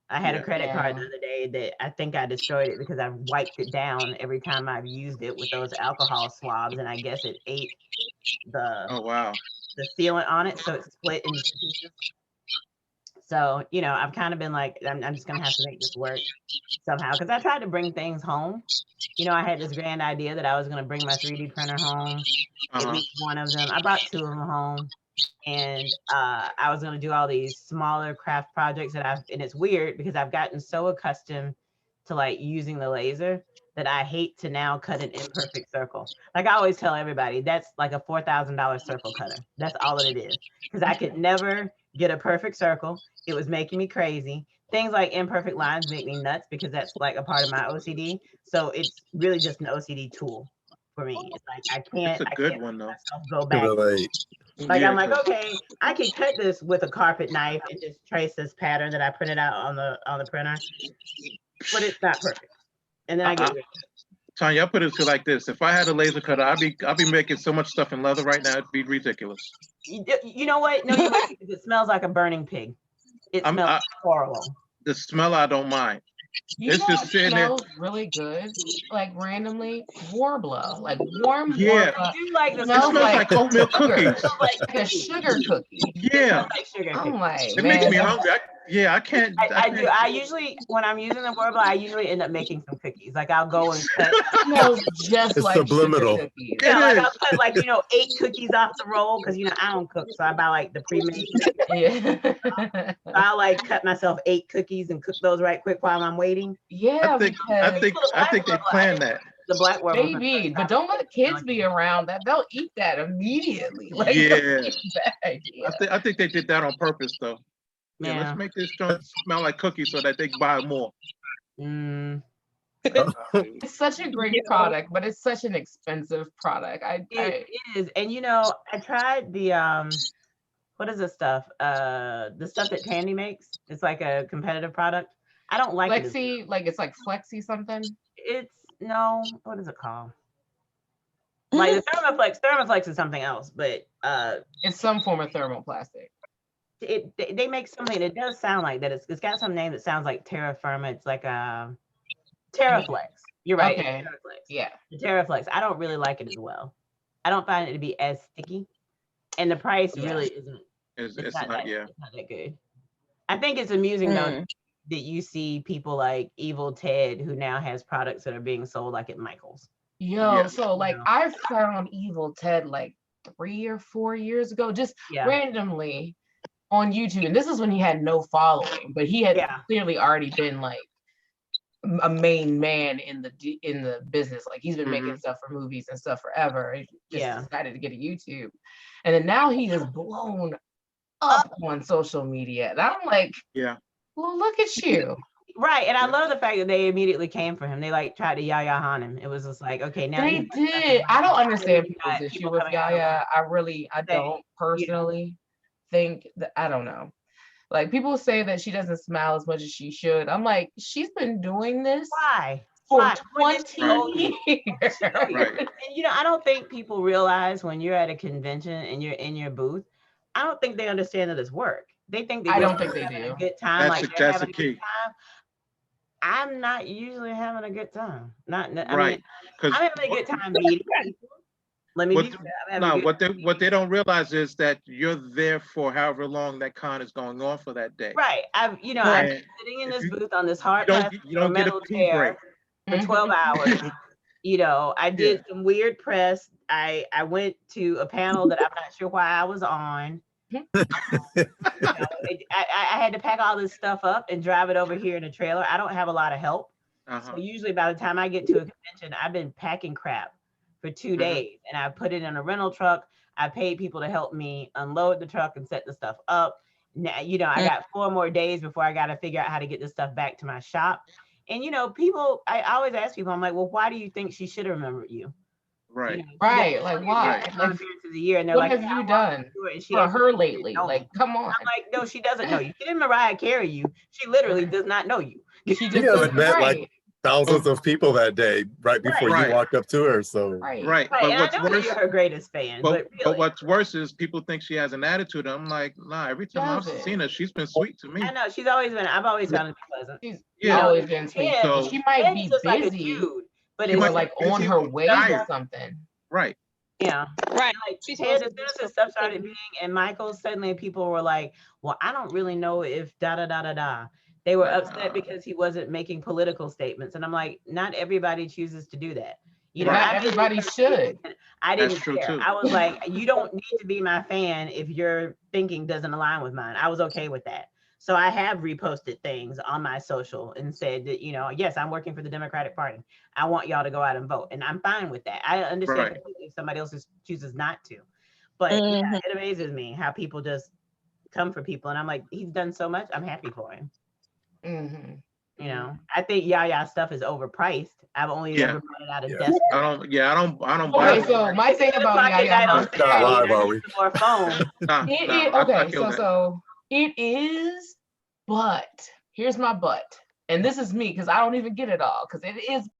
I had a Yeah. credit card Yeah. the other day that I think I destroyed it because I wiped it down every time I've used it with those alcohol swabs, and I guess it ate Oh wow. the sealant on it, so it split into pieces. So, you know, I've kind of been like, I'm just gonna have to make this work somehow. Cause I tried to bring things home. You know, I had this grand idea that I was gonna bring my 3D printer home, at least one of them. I brought two of them home. And I was gonna do all these smaller craft projects and it's weird because I've gotten so accustomed to like using the laser that I hate to now cut an imperfect circle. Like I always tell everybody, that's like a $4,000 circle cutter. That's all it is. Because I could never get a perfect circle. It was making me crazy. Things like imperfect lines make me nuts because that's like a part of my OCD. So it's really just an OCD tool for me. It's like I can't one though. myself go back. Relate. Like Yeah, I'm like, 'cause- okay, I can cut this with a carpet knife and just trace this pattern that I printed out on the printer, but it's not perfect. And then I get rid of it. Tanya, I put it to like this: if I had a laser cutter, I'd be making so much stuff in leather right now, it'd be ridiculous. You know what? No, you're right, because it smells like a burning pig. It smells horrible. The smell I don't mind. You It's know just what sitting there. smells really good, like randomly, Warbler, like warm Yeah. Warbler. I do like the It smells smells like oatmeal sugar. cookies. Like a sugar cookie. Yeah, like sugar. I'm like, it makes me man, hungry. I can't. I do. I usually, when I'm using the Warbler, I usually end up making some cookies. Like I'll go and cut. it smells just It's like subliminal. sugar cookies. Yeah, It like is. I'll cut like 8 cookies off the roll because I don't cook, so I buy like the pre-made. Yeah. I'll like cut myself 8 cookies and cook those right quick while I'm waiting. Yeah, I think they planned that. The black Warbler. maybe, but don't let kids be around that. They'll eat that immediately. Like, Yeah. bad idea. I think they did that on purpose though. Yeah, Yeah. let's make this junk smell like cookies so that they buy more. Mm. It's such a great product, but it's such an expensive product. It is, and I tried the what is this stuff? The stuff that Tandy makes. It's like a competitive product. I don't like it. Flexi, like it's like Flexi something. What is it called? Like the Thermoflex. Thermoflex is something else, but It's some form of thermoplastic. they make something that does sound like that. It's got some name that sounds like terra firma. It's like a Terraflex. You're right. it's Okay. Terraflex. Yeah. The Terraflex. I don't really like it as well. I don't find it to be as sticky, and the price really isn't. It's not. Yeah. It's not that good. I think it's amusing though that you see people like Evil Ted who now has products that are being sold like at Michael's. Yo, Yeah. so like I found Evil Ted like 3 or 4 years ago, just randomly on YouTube. And this is when he had no following, but he had clearly already been like a main man in the business. Like he's been making stuff for movies and stuff forever. He just decided to get a YouTube. And then now he is blown up on social media. And I'm like, well, look at you. Right. And I love the fact that they immediately came for him. They like tried to Yaya Han him. It was just like, okay, now they did. I don't understand people's issue with Yaya. I don't personally think that, I don't know. Like people say that she doesn't smile as much as she should. I'm like, she's been doing this for 20 years. Right. And I don't think people realize when you're at a convention and you're in your booth, I don't think they understand that it's work. They think I don't think they do. A good time. That's the key. I'm not usually having a good time. Right. I'm having a good time meeting people. Let me be what they don't realize is that you're there for however long that con is going on for that day. Right. I'm sitting in this booth on this hard metal chair for 12 hours. I did some weird press. I went to a panel that I'm not sure why I was on. I had to pack all this stuff up and drive it over here in a trailer. I don't have a lot of help. So usually by the time I get to a convention, I've been packing crap for 2 days, and I put it in a rental truck. I paid people to help me unload the truck and set the stuff up. Now, I got 4 more days before I got to figure out how to get this stuff back to my shop. And people, I always ask people, I'm like, well, why do you think she should have remembered you? Right. Right. Like why? Like, a year, and they're what like, have you done for her lately? Like, come on. I'm like, no, she doesn't know you. She didn't Mariah carry you. She literally does not know you. She She hasn't met like thousands of people that day right before you walked up to her. So But what's worse, you're her greatest fan. But what's worse is people think she has an attitude. I'm like, nah. Every time I've seen her, she's been sweet to me. I know she's always been. I've always found her pleasant. She's always been sweet. So she might be like busy, but it's it's like on her way to something. Right. Yeah. Right. Like She's Ted, supposed as to soon as be the stuff started supportive. being in Michael's, suddenly people were like, well, I don't really know if da da da da da. They were upset because he wasn't making political statements. And I'm like, not everybody chooses to do that. You know, Not I made it everybody certain should. statements, I That's didn't true, care. too. I was like, you don't need to be my fan if your thinking doesn't align with mine. I was okay with that. So I have reposted things on my social and said that, you know, yes, I'm working for the Democratic Party. I want y'all to go out and vote. And I'm fine with that. I understand Right. completely if somebody else chooses not to. But Mhm. yeah, it amazes me how people just come for people. And I'm like, he's done so much. I'm happy for him. Mhm. You know, I think Yaya stuff is overpriced. I've only Yeah. ever bought it out of Yeah. desperate. I don't buy Okay, it. so my thing about Pocket Yaya night on Hunt, Not Saturday, live, and I are need we? some more foam. Nah, it nah, is I okay. kill that. So it is, but here's my but, and this is me because I don't even get it all because it is